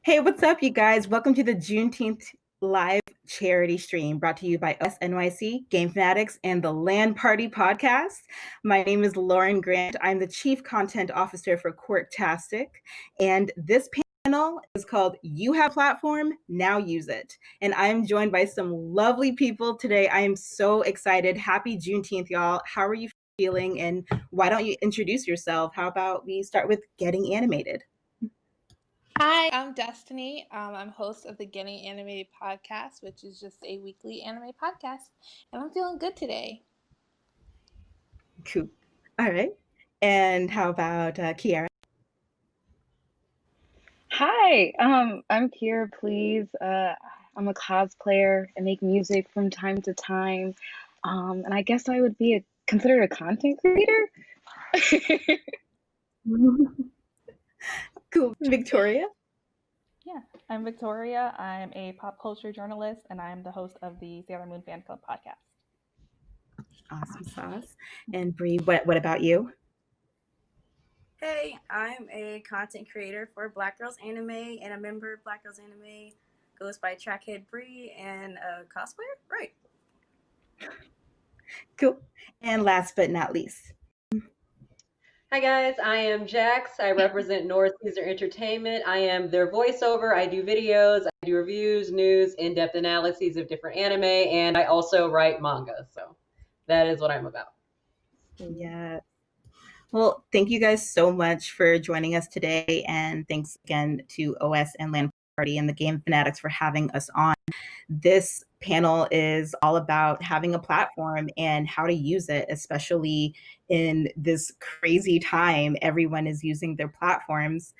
Hey, what's up, you guys? Welcome to the Juneteenth live charity stream brought to you by us NYC, Game Fanatics, and the Land Party podcast. My name is Lauren Grant. I'm the Chief Content Officer for Quirktastic, and this panel is called You Have Platform, Now Use It. And I'm joined by some lovely people today. I am so excited. Happy Juneteenth, y'all. How are you feeling? And why don't you introduce yourself? How about we start with Getting Animated? Hi, I'm Destiny. I'm host of the Getting Animated podcast, which is just a weekly anime podcast, and I'm feeling good today. Cool. All right. And how about Kiara? Hi, I'm Kira, please. I'm a cosplayer and make music from time to time. And I guess I would be considered a content creator. Cool. Victoria? Yeah, I'm Victoria. I'm a pop culture journalist, and I'm the host of the Sailor Moon Fan Club podcast. Awesome sauce. And Bree, what about you? Hey, I'm a content creator for Black Girls Anime and a member of Black Girls Anime. Goes by Trackhead Bree and a cosplayer, right? Cool. And last but not least. Hi guys, I am Jax. I represent North Caesar Entertainment. I am their voiceover. I do videos, I do reviews, news, in-depth analyses of different anime, and I also write manga. So that is what I'm about. Yeah. Well, thank you guys so much for joining us today. And thanks again to OS and Land Party and the Game Fanatics for having us on. This panel is all about having a platform and how to use it, especially in this crazy time. Everyone is using their platforms.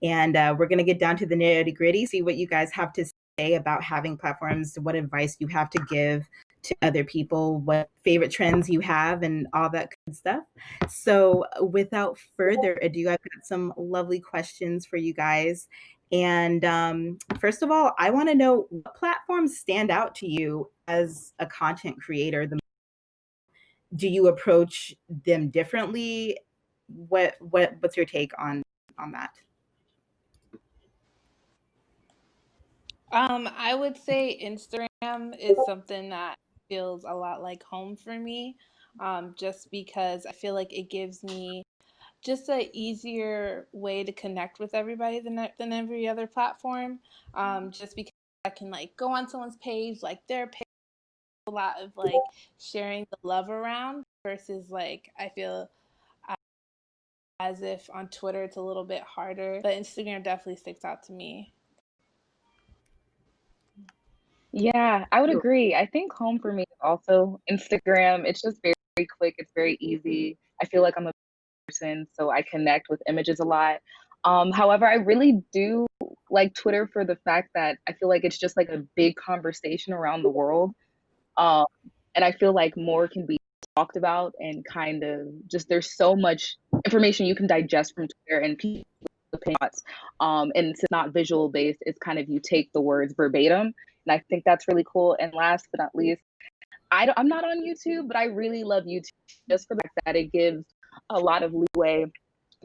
And we're going to get down to the nitty gritty, see what you guys have to say about having platforms, what advice you have to give to other people, what favorite trends you have, and all that good stuff. So, without further ado, I've got some lovely questions for you guys. And first of all, I want to know what platforms stand out to you as a content creator. Do you approach them differently? What's your take on that? I would say Instagram is something that feels a lot like home for me, just because I feel like it gives me just an easier way to connect with everybody than every other platform. Just because I can go on someone's page, like their page, a lot of sharing the love around versus I feel as if on Twitter it's a little bit harder, but Instagram definitely sticks out to me. Yeah, I would agree. I think home for me is also Instagram. It's just very, very quick. It's very easy. I feel like I'm a person, so I connect with images a lot. However, I really do like Twitter for the fact that I feel like it's just like a big conversation around the world. Um, and I feel like more can be talked about and kind of just there's so much information you can digest from Twitter and people thoughts. And it's not visual based. It's kind of you take the words verbatim, and I think that's really cool. And last but not least, I'm not on YouTube, but I really love YouTube just for the fact that it gives a lot of leeway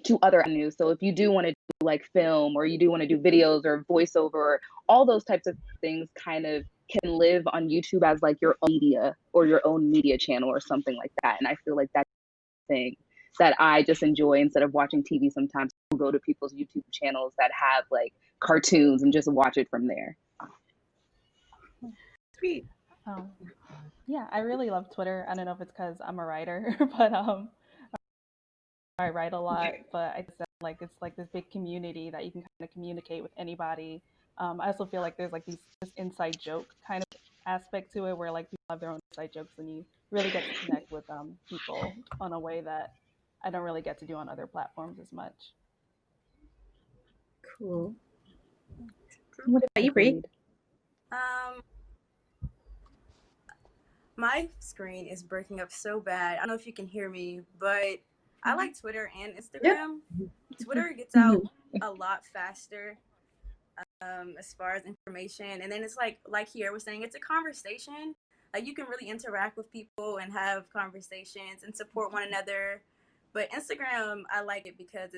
to other avenues. So if you do want to do like film or you do want to do videos or voiceover, all those types of things kind of can live on YouTube as like your own media or your own media channel or something like that. And I feel like that's the thing that I just enjoy instead of watching TV sometimes. I'll go to people's YouTube channels that have like cartoons and just watch it from there. Sweet. Yeah, I really love Twitter. I don't know if it's because I'm a writer, but I write a lot. But I just it's like this big community that you can kind of communicate with anybody. I also feel like there's like this inside joke kind of aspect to it, where like people have their own inside jokes, and you really get to connect with people on a way that I don't really get to do on other platforms as much. Cool. What about you, Bree? My screen is breaking up so bad. I don't know if you can hear me, but I like Twitter and Instagram. Yep. Twitter gets out a lot faster as far as information. And then it's like Kiara was saying, it's a conversation. Like you can really interact with people and have conversations and support one another. But Instagram, I like it because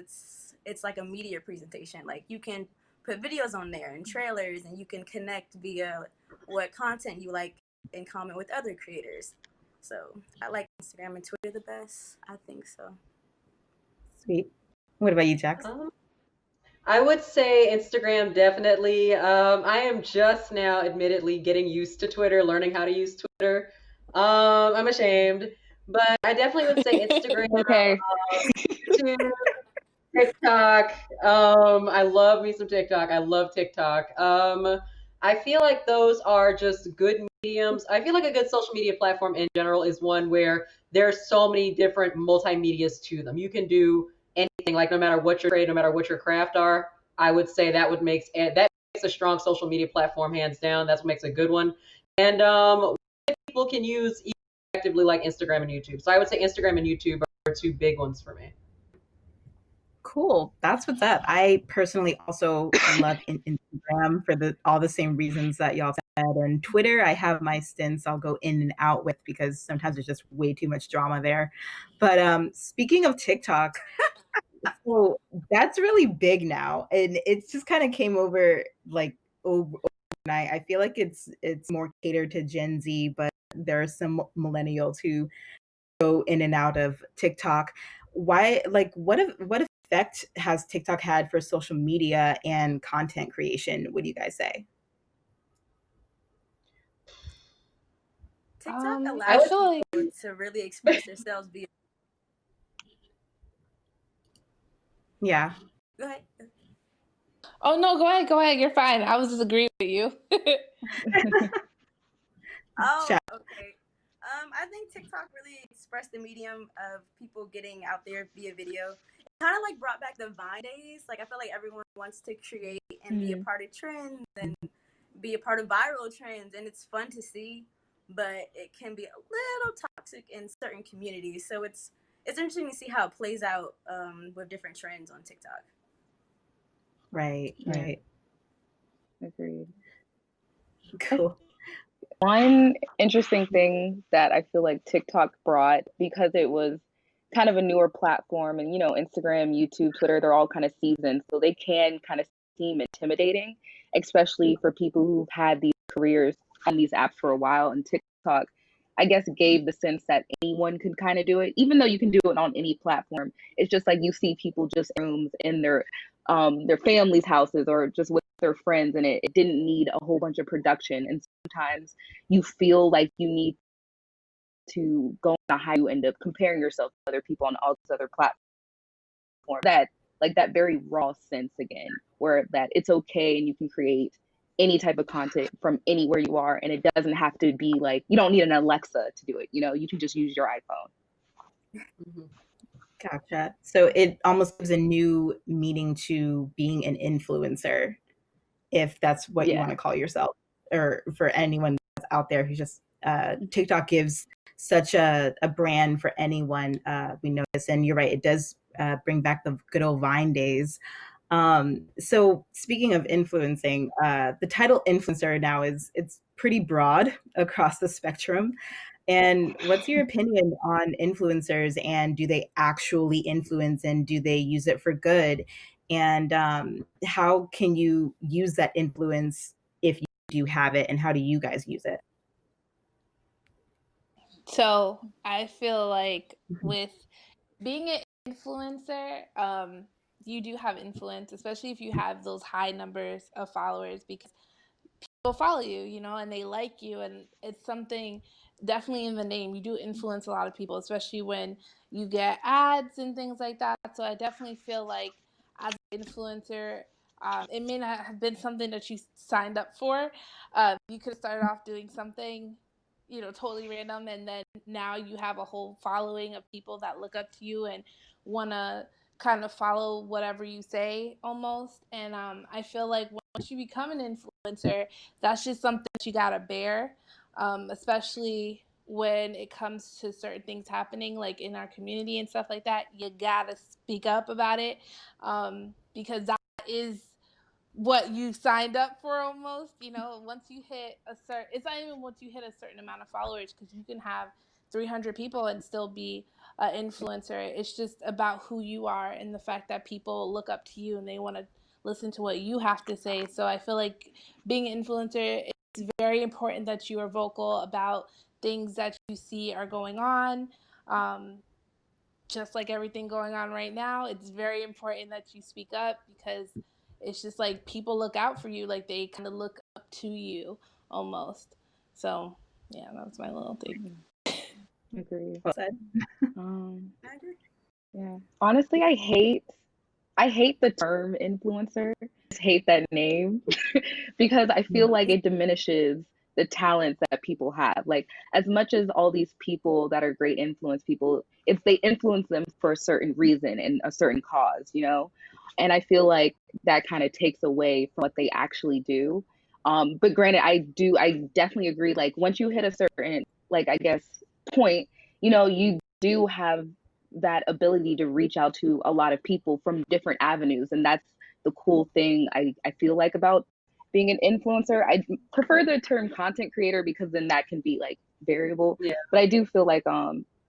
it's like a media presentation. Like you can put videos on there and trailers, and you can connect via what content you like and comment with other creators. So I like Instagram and Twitter the best. I think so. Sweet. What about you, Jax? I would say Instagram definitely. I am just now, admittedly, getting used to Twitter, learning how to use Twitter. I'm ashamed, but I definitely would say Instagram, Okay. YouTube, TikTok. I love me some TikTok. I love TikTok. I feel like those are just good mediums. I feel like a good social media platform in general is one where there's so many different multimedias to them. You can do anything, like no matter what your trade, no matter what your craft are. I would say that makes a strong social media platform, hands down. That's what makes a good one. And people can use effectively like Instagram and YouTube. So I would say Instagram and YouTube are two big ones for me. Cool. That's what's up. I personally also love Instagram for all the same reasons that y'all said. And Twitter, I have my stints I'll go in and out with because sometimes there's just way too much drama there. But speaking of TikTok, so that's really big now, and it just kind of came over like overnight. I feel like it's more catered to Gen Z, but there are some millennials who go in and out of TikTok. Why? Like, what effect has TikTok had for social media and content creation? Would you guys say? TikTok I allows feel like people to really express themselves via. Yeah. Go ahead. Oh no, go ahead. You're fine. I was just agreeing with you. Oh, Chat. okay. I think TikTok really expressed the medium of people getting out there via video. It kind of like brought back the Vine days. Like I feel like everyone wants to create and be a part of trends and be a part of viral trends, and it's fun to see, but it can be a little toxic in certain communities. So it's interesting to see how it plays out with different trends on TikTok. Right. Right. Agreed. Cool. One interesting thing that I feel like TikTok brought, because it was kind of a newer platform, and Instagram, YouTube, Twitter, they're all kind of seasoned, so they can kind of seem intimidating, especially for people who've had these careers on these apps for a while. And TikTok, I guess, gave the sense that anyone could kind of do it, even though you can do it on any platform. It's just like you see people just in rooms in their families' houses or just with their friends, and it didn't need a whole bunch of production. And sometimes you feel like you need to go on a high, you end up comparing yourself to other people on all these other platforms. That very raw sense again, where that it's okay and you can create any type of content from anywhere you are, and it doesn't have to be like, you don't need an Alexa to do it. You can just use your iPhone. Mm-hmm. Gotcha. So it almost gives a new meaning to being an influencer, if that's what you want to call yourself, or for anyone that's out there who's just TikTok gives such a brand for anyone. We notice, and you're right, it does bring back the good old Vine days. So speaking of influencing, the title influencer now it's pretty broad across the spectrum. And what's your opinion on influencers, and do they actually influence, and do they use it for good? And how can you use that influence if you do have it, and how do you guys use it? So I feel like with being an influencer, you do have influence, especially if you have those high numbers of followers, because people follow you, and they like you, and it's something definitely in the name. You do influence a lot of people, especially when you get ads and things like that. So I definitely feel like as an influencer, it may not have been something that you signed up for. You could have started off doing something, totally random, and then now you have a whole following of people that look up to you and want to kind of follow whatever you say almost. And I feel like once you become an influencer, that's just something that you gotta bear, especially when it comes to certain things happening like in our community and stuff like that. You gotta speak up about it, because that is what you signed up for almost. Once you hit it's not even once you hit a certain amount of followers, because you can have 300 people and still be an influencer. It's just about who you are and the fact that people look up to you and they want to listen to what you have to say. So I feel like being an influencer, it's very important that you are vocal about things that you see are going on. Just like everything going on right now, it's very important that you speak up, because it's just like people look out for you, like they kind of look up to you almost. So yeah, that's my little thing. Agree. Well said. I agree. Yeah. Honestly, I hate the term influencer. I just hate that name because I feel like it diminishes the talents that people have. Like, as much as all these people that are great influence people, if they influence them for a certain reason and a certain cause, you know? And I feel like that kind of takes away from what they actually do. But granted, I definitely agree. Like, once you hit a certain, like, I guess, point, you know, you do have that ability to reach out to a lot of people from different avenues. And that's the cool thing I feel like about being an influencer. I prefer the term content creator because then that can be like variable. Yeah. But I do feel like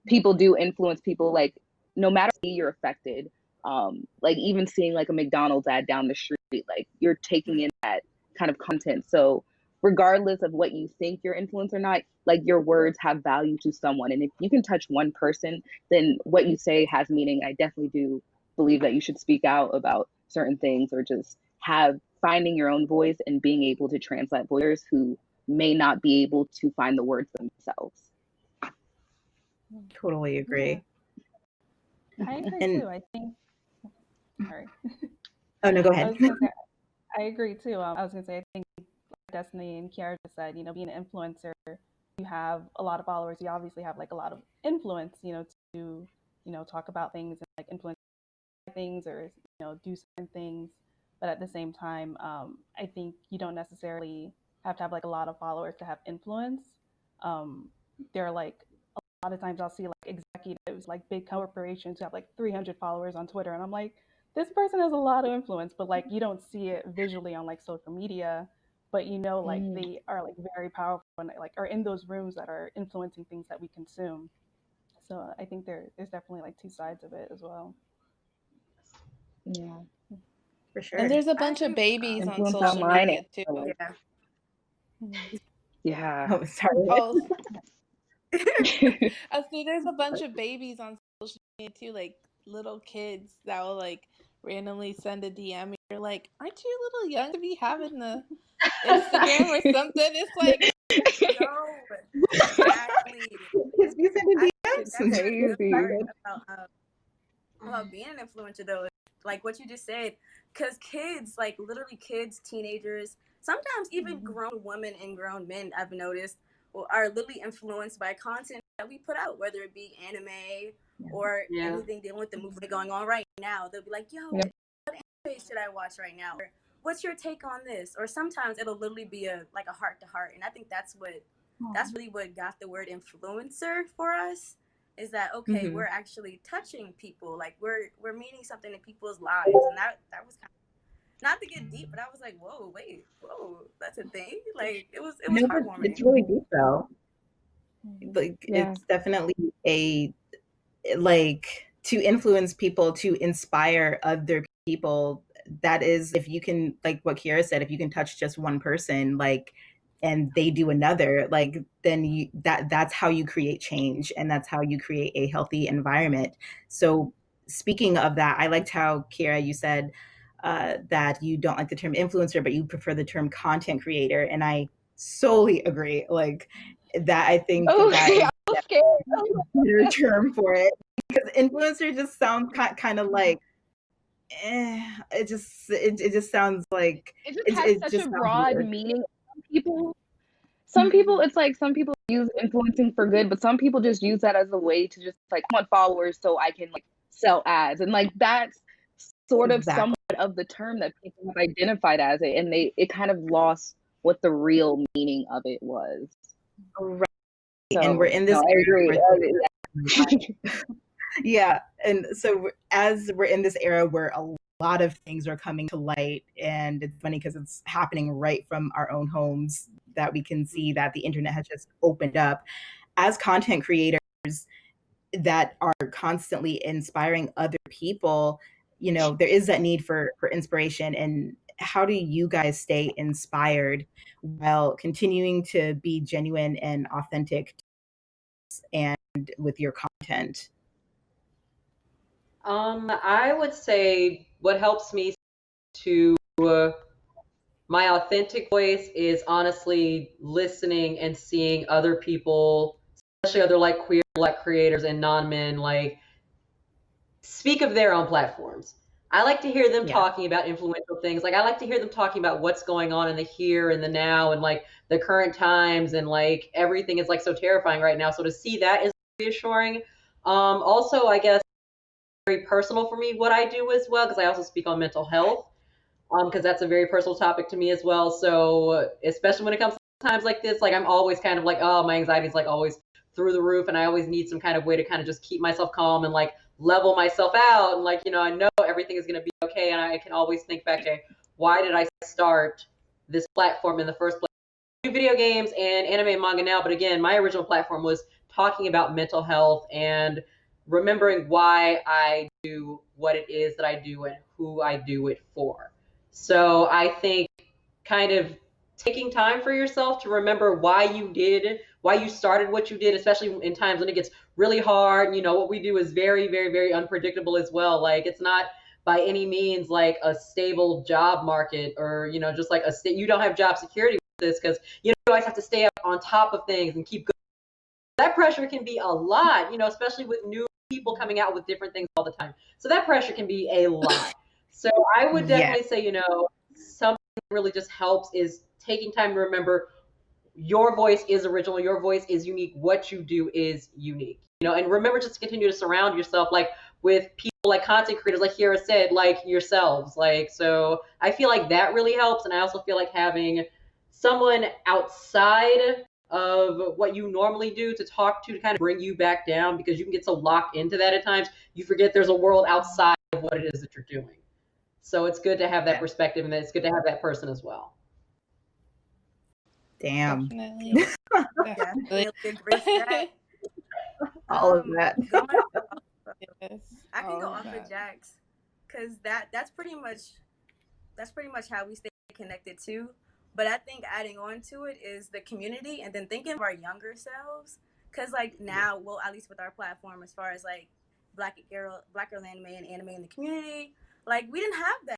people do influence people, like no matter how you're affected. Like even seeing like a McDonald's ad down the street, like you're taking in that kind of content. So regardless of what you think you're influenced or not, like your words have value to someone. And if you can touch one person, then what you say has meaning. I definitely do believe that you should speak out about certain things, or just have finding your own voice and being able to translate voices who may not be able to find the words themselves. Totally agree. I agree And too. I think. Sorry. oh no, go I ahead. was gonna say I agree too. I was gonna say I think like Destiny and Kiara just said, you know, being an influencer, you have a lot of followers. You obviously have like a lot of influence, you know, to talk about things and like influence things, or do certain things. But at the same time, I think you don't necessarily have to have like a lot of followers to have influence. There are like a lot of times I'll see like executives, like big corporations who have like 300 followers on Twitter, and I'm like, this person has a lot of influence, but like you don't see it visually on like social media, but like they are like very powerful and like are in those rooms that are influencing things that we consume. So I think there's definitely like two sides of it as well. Yeah. For sure. And there's a I bunch agree of with babies on Influence social online. media too. yeah. Yeah. Oh, sorry. Oh, I see. There's a bunch of babies on social media too, like little kids that will like randomly send a DM. And you're like, aren't you a little young to be having the Instagram or something? It's like, No, exactly. Kids be sending I think that's DMs. the good Crazy. part about being an influencer, though, like what you just said, because kids, like literally kids, teenagers, sometimes even grown women and grown men, I've noticed, are literally influenced by content that we put out, whether it be anime or Yeah. anything dealing with the movement going on right now. They'll be like, yo, Yeah. what anime should I watch right now? Or what's your take on this? Or sometimes it'll literally be a heart to heart. And I think that's really what got the word influencer for us, is that okay, we're actually touching people, like we're meaning something in people's lives. And that was kind of, not to get deep, but I was like, whoa, that's a thing. Like it was No, but heartwarming. it's really deep though. Like Yeah. it's definitely a like to influence people, to inspire other people. That is, if you can, like what Kiera said, if you can touch just one person, like, and they do another, like, then that's how you create change, and that's how you create a healthy environment. So speaking of that, I liked how, Kiera, you said that you don't like the term influencer, but you prefer the term content creator, and I solely agree. Like that, I think Oh, that is I'm so scared. a better term for it, because influencer just sounds kind of like it just sounds like It just has it such just a sounds broad weird. meaning. Some people, it's like some people use influencing for good, but some people just use that as a way to just like, I want followers so I can like sell ads. And like that's sort of Exactly. somewhat of the term that people have identified as it, and it kind of lost what the real meaning of it was. Right. So, And we're in this no, I agree. yeah, and so as we're in this era where a lot of things are coming to light, and it's funny because it's happening right from our own homes, that we can see that the internet has just opened up. As content creators that are constantly inspiring other people, there is that need for inspiration. And how do you guys stay inspired while continuing to be genuine and authentic and with your content? I would say what helps me to my authentic voice is honestly listening and seeing other people, especially other like queer Black creators and non-men, like speak of their own platforms. I like to hear them talking about influential things. Like I like to hear them talking about what's going on in the here and the now and like the current times, and like everything is like so terrifying right now. So to see that is reassuring. Also, I guess very personal for me what I do as well, because I also speak on mental health, because that's a very personal topic to me as well. So especially when it comes to times like this, like I'm always kind of like, oh, my anxiety is like always through the roof, and I always need some kind of way to kind of just keep myself calm and like level myself out, and like, I know everything is going to be okay, and I can always think back to why did I start this platform in the first place. I do video games and anime and manga now, but again, my original platform was talking about mental health and remembering why I do what it is that I do and who I do it for. So I think kind of taking time for yourself to remember why you started what you did, especially in times when it gets really hard. What we do is very, very, very unpredictable as well. Like it's not by any means like a stable job market, or, just like you don't have job security with this, because you always have to stay up on top of things and keep going. That pressure can be a lot, especially with new people coming out with different things all the time. So that pressure can be a lot. So I would definitely say, something that really just helps is taking time to remember your voice is original, your voice is unique, what you do is unique. And remember just to continue to surround yourself like with people like content creators, like Kiara said, like yourselves. Like, so I feel like that really helps. And I also feel like having someone outside of what you normally do to talk to kind of bring you back down, because you can get so locked into that at times, you forget there's a world outside of what it is that you're doing. So it's good to have that perspective, and it's good to have that person as well. Damn. Definitely. Definitely embrace that. All of that. I can go off of Jax, because that's pretty much how we stay connected too. But I think adding on to it is the community, and then thinking of our younger selves, because like now, well, at least with our platform, as far as like Black girl anime and anime in the community, like we didn't have that.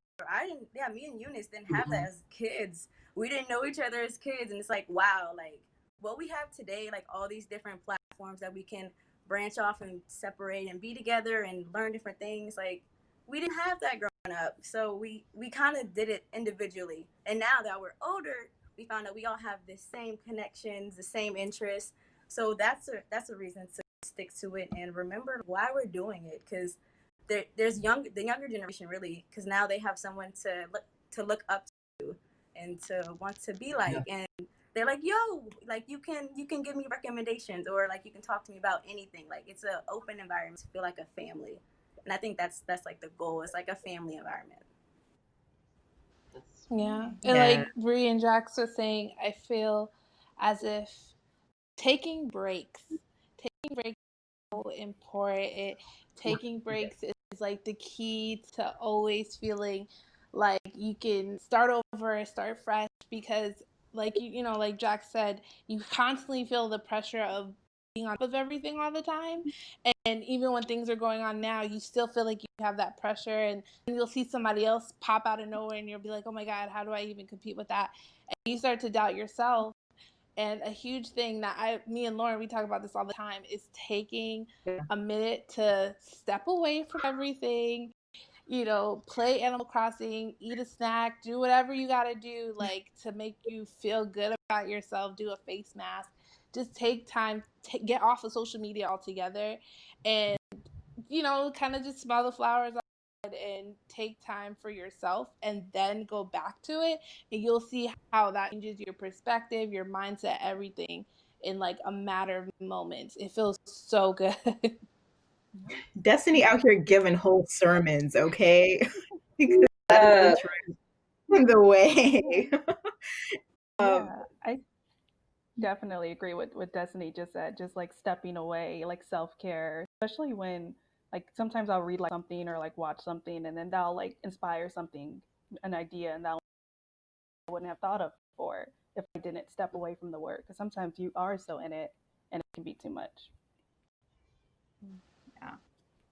Me and Eunice didn't have that as kids. We didn't know each other as kids, and it's like, wow, like what we have today, like all these different platforms that we can branch off and separate and be together and learn different things. Like we didn't have that growing up, so we kind of did it individually. And now that we're older, we found that we all have the same connections, the same interests. So that's a reason to stick to it and remember why we're doing it, because there's the younger generation really, because now they have someone to look up to and to want to be like, and they're like, yo, like you can give me recommendations, or like you can talk to me about anything. Like it's an open environment to feel like a family, and I think that's like the goal. It's like a family environment. Yeah, and like Bree and Jax were saying, I feel as if taking breaks is so important. Taking breaks is like the key to always feeling like you can start over, start fresh, because like like Jack said, you constantly feel the pressure of being on top of everything all the time, and even when things are going on now, you still feel like you have that pressure, and you'll see somebody else pop out of nowhere and you'll be like, oh my god, how do I even compete with that? And you start to doubt yourself. And a huge thing that me and Lauren, we talk about this all the time, is taking a minute to step away from everything, play Animal Crossing, eat a snack, do whatever you got to do, like to make you feel good about yourself, do a face mask, just take time, get off of social media altogether, and, kind of just smell the flowers and take time for yourself, and then go back to it, and you'll see how that changes your perspective, your mindset, everything in like a matter of moments. It feels so good. Destiny out here giving whole sermons, okay? Because that is the truth. The way. I definitely agree with what Destiny just said, just like stepping away, like self-care, especially when like sometimes I'll read like something or like watch something, and then that'll like inspire something, an idea, and that I wouldn't have thought of before if I didn't step away from the work. Because sometimes you are so in it, and it can be too much.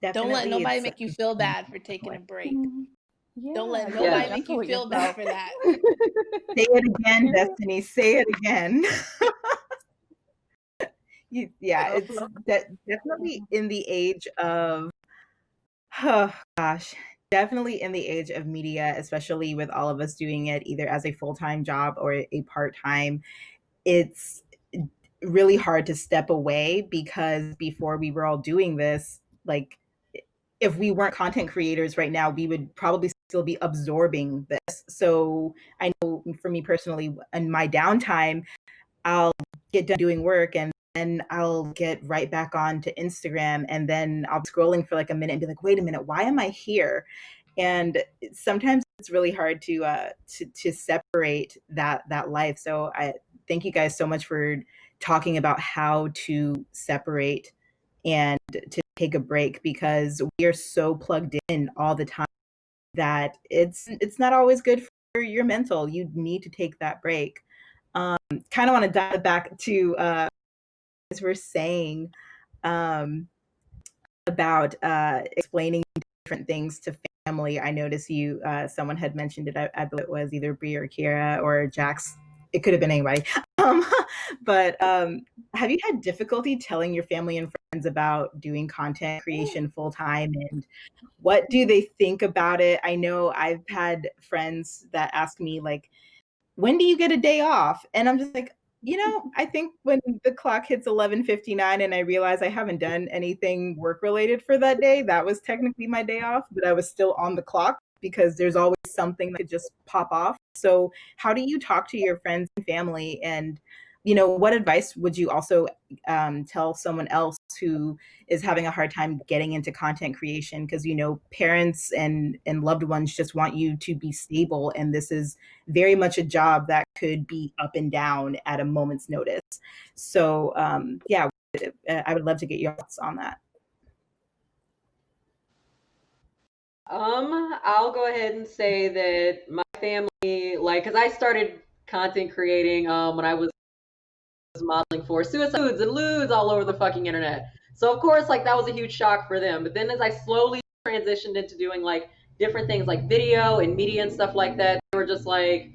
Yeah, Don't let definitely. nobody make you feel bad for taking a break. Yeah, Don't let you nobody gotta be Yes. make gentle you with feel bad yourself. for that. Say it again, Destiny. Say it again. Yeah, it's definitely in the age of, oh gosh, definitely in the age of media, especially with all of us doing it either as a full-time job or a part-time. It's really hard to step away because before we were all doing this, like if we weren't content creators right now, we would probably still be absorbing this. So I know for me personally, in my downtime, I'll get done doing work and then I'll get right back on to Instagram, and then I'll be scrolling for like a minute and be like, wait a minute, why am I here? And sometimes it's really hard to separate that life. So I thank you guys so much for talking about how to separate and to take a break, because we are so plugged in all the time that it's not always good for your mental. You need to take that break. Kind of want to dive back to as we're saying about explaining different things to family. I noticed you someone had mentioned it. I believe it was either Brie or Kira or Jax. It could have been anybody. Um, but have you had difficulty telling your family and friends about doing content creation full time, and what do they think about it? I know I've had friends that ask me like, when do you get a day off? And I'm just like, I think when the clock hits 11:59 and I realize I haven't done anything work related for that day, that was technically my day off, but I was still on the clock because there's always something that could just pop off. So how do you talk to your friends and family? And, what advice would you also tell someone else who is having a hard time getting into content creation? Because, parents and loved ones just want you to be stable. And this is very much a job that could be up and down at a moment's notice. So, yeah, I would love to get your thoughts on that. I'll go ahead and say that my family, like, because I started content creating when I was modeling for suicides and lewds all over the fucking internet. So of course, like that was a huge shock for them. But then as I slowly transitioned into doing like different things like video and media and stuff like that, they were just like,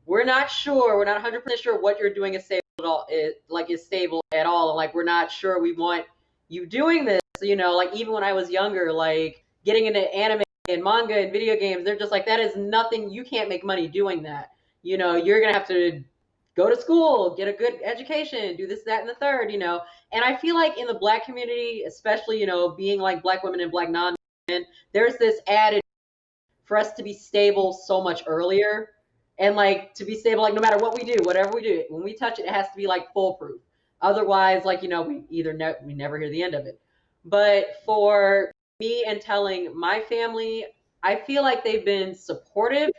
we're not sure, we're not 100% sure what you're doing is stable at all, is stable at all, and like we're not sure we want you doing this. Like even when I was younger, like getting into anime and manga and video games, they're just like, that is nothing. You can't make money doing that. You're gonna have to go to school, get a good education, do this, that, and the third. And I feel like in the Black community, especially, being like Black women and Black non-men, there's this added for us to be stable so much earlier. And like to be stable, like no matter what we do, whatever we do, when we touch it, it has to be like foolproof. Otherwise, like, we never hear the end of it. But for me and telling my family, I feel like they've been supportive,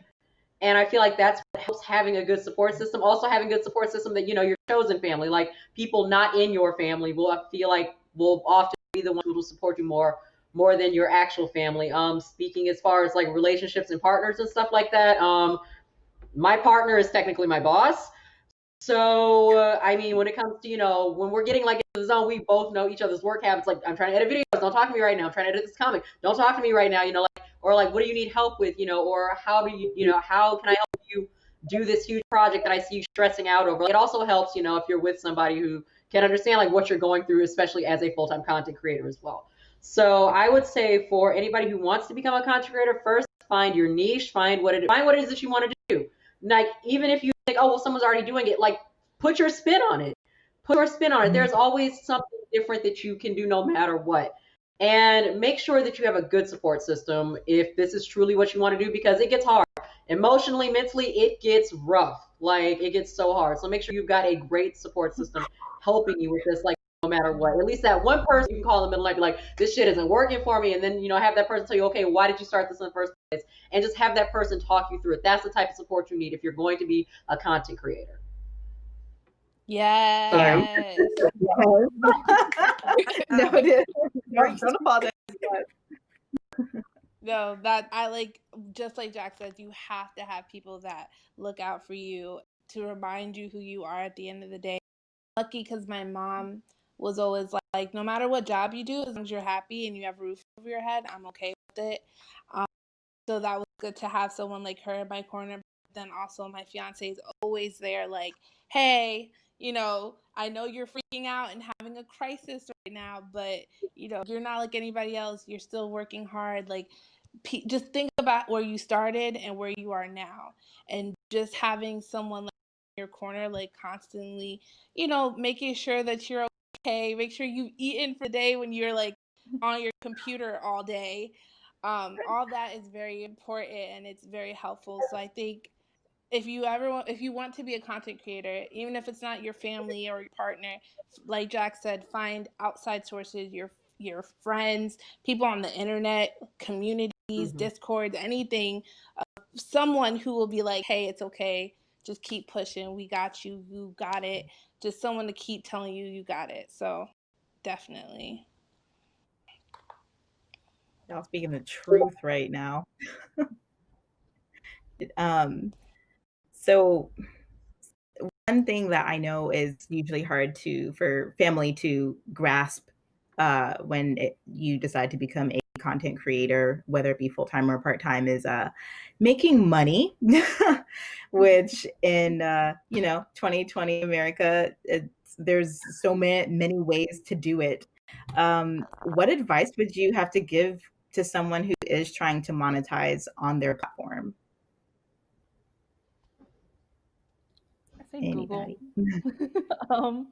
and I feel like that's what helps having a good support system. Also having a good support system that, your chosen family, like people not in your family will often be the ones who will support you more than your actual family. Speaking as far as like relationships and partners and stuff like that, my partner is technically my boss. So, I mean, when it comes to, when we're getting like into the zone, we both know each other's work habits. Like, I'm trying to edit videos. Don't talk to me right now. I'm trying to edit this comic. Don't talk to me right now. Or like, what do you need help with? Or how can I help you do this huge project that I see you stressing out over? Like, it also helps, if you're with somebody who can understand like what you're going through, especially as a full-time content creator as well. So I would say for anybody who wants to become a content creator, first find your niche, find what it is that you want to do. Like, even if you think, oh, well, someone's already doing it, like, put your spin on it. Put your spin on it. There's always something different that you can do no matter what. And make sure that you have a good support system if this is truly what you want to do, because it gets hard. Emotionally, mentally, it gets rough. Like, it gets so hard. So make sure you've got a great support system helping you with this, like, no matter what. At least that one person you can call them and like, this shit isn't working for me. And then, have that person tell you, okay, why did you start this in the first place? And just have that person talk you through it. That's the type of support you need if you're going to be a content creator. Yes. No, it is. Don't apologize. No, that I like, just like Jack says, you have to have people that look out for you to remind you who you are at the end of the day. Lucky because my mom was always like, no matter what job you do, as long as you're happy and you have a roof over your head, I'm okay with it. So that was good to have someone like her in my corner. But then also my fiance is always there, like, hey, I know you're freaking out and having a crisis right now, but you're not like anybody else. You're still working hard. Like, just think about where you started and where you are now, and just having someone like in your corner, like constantly, making sure that you're okay. Make sure you've eaten for the day when you're like on your computer all day. All that is very important and it's very helpful. So I think if you want to be a content creator, even if it's not your family or your partner, like Jack said, find outside sources, your friends, people on the internet, communities, Discord, anything, someone who will be like, hey, it's okay, just keep pushing, we got you, you got it. Just someone to keep telling you you got it. So definitely. Y'all speaking the truth right now. So one thing that I know is usually hard for family to grasp when you decide to become a content creator, whether it be full-time or part-time, is making money, which in 2020 America, there's so many ways to do it. What advice would you have to give to someone who is trying to monetize on their platform? I say Anybody? Google.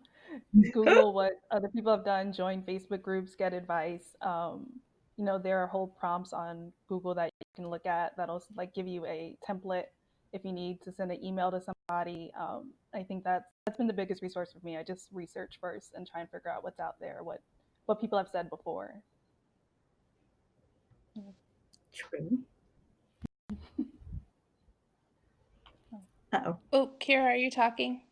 Google what other people have done, join Facebook groups, get advice. There are whole prompts on Google that you can look at that'll like give you a template if you need to send an email to somebody. I think that's been the biggest resource for me. I just research first and try and figure out what's out there, what people have said before. True. Uh-oh. Oh, Kira, are you talking?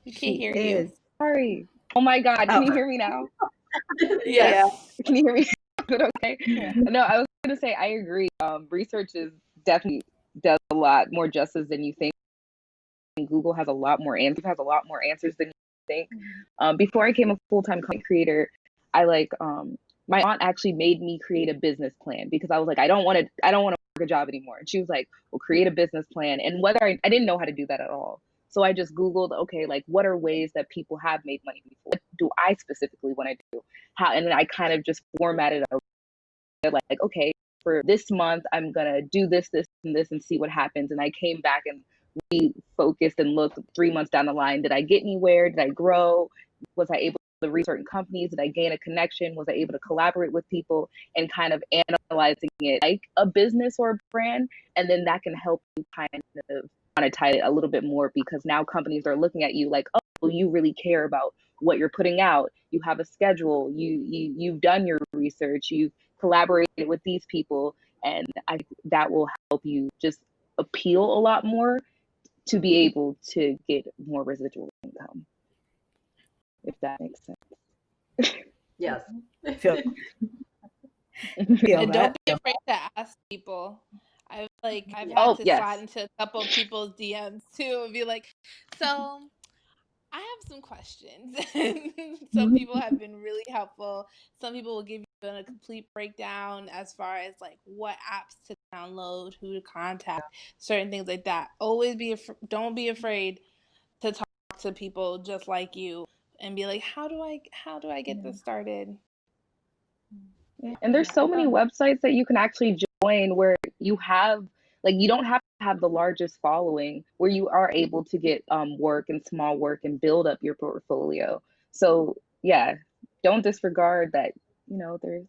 We can't She hear is. you. Sorry. Oh my God. Can you hear me now? Yes. Can you hear me? Good. Okay. Yeah. No, I was going to say, I agree. Research is definitely does a lot more justice than you think. Google has a lot more answers than you think. Before I became a full-time content creator, I my aunt actually made me create a business plan because I was like, I don't want to work a job anymore. And she was like, well, create a business plan. And whether I didn't know how to do that at all. So I just Googled, okay, like what are ways that people have made money before? What do I specifically want to do? And then I kind of just formatted like, okay, for this month, I'm going to do this, this, and this and see what happens. And I came back and we focused and looked 3 months down the line. Did I get anywhere? Did I grow? Was I able to reach certain companies? Did I gain a connection? Was I able to collaborate with people and kind of analyzing it like a business or a brand? And then that can help you kind of monetize it a little bit more because now companies are looking at you like, oh, well, you really care about what you're putting out. You have a schedule. You've done your research. You've collaborated with these people, and that will help you just appeal a lot more to be able to get more residual income, if that makes sense. Yes. Feel And don't that. be afraid to ask people. I've had Oh, to yes. slide into a couple of people's DMs too and be like, so I have some questions. Some people have been really helpful. Some people will give you a complete breakdown as far as like what apps to download, who to contact, certain things like that. Don't be afraid to talk to people just like you and be like, how do I get this started? And there's so many websites that you can actually join where you have you don't have to have the largest following where you are able to get work and small work and build up your portfolio. So yeah, don't disregard that,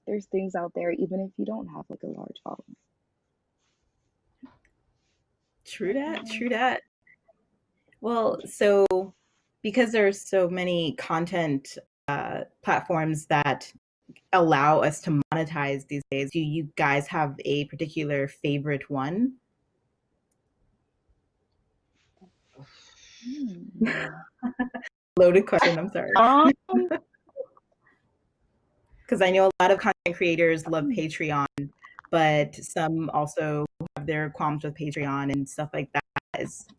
there's things out there even if you don't have like a large following. True that. True that. Well, so because there's so many content platforms that allow us to monetize these days, do you guys have a particular favorite one? Loaded question. I'm sorry. Because I know a lot of content creators love Patreon, but some also have their qualms with Patreon and stuff like that.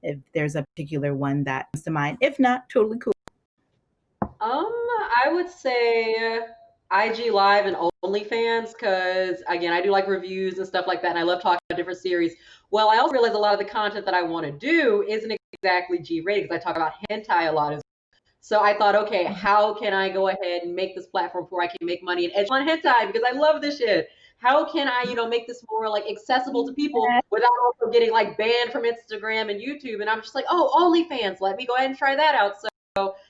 If there's a particular one that comes to mind, if not, totally cool. I would say IG Live and OnlyFans because again, I do like reviews and stuff like that, and I love talking about different series. Well, I also realize a lot of the content that I want to do isn't exactly G-rated because I talk about hentai a lot as well. So I thought, okay, how can I go ahead and make this platform where I can make money and edge on hentai because I love this shit. How can I, make this more like accessible to people without also getting like banned from Instagram and YouTube? And I'm just like, oh, OnlyFans, let me go ahead and try that out. So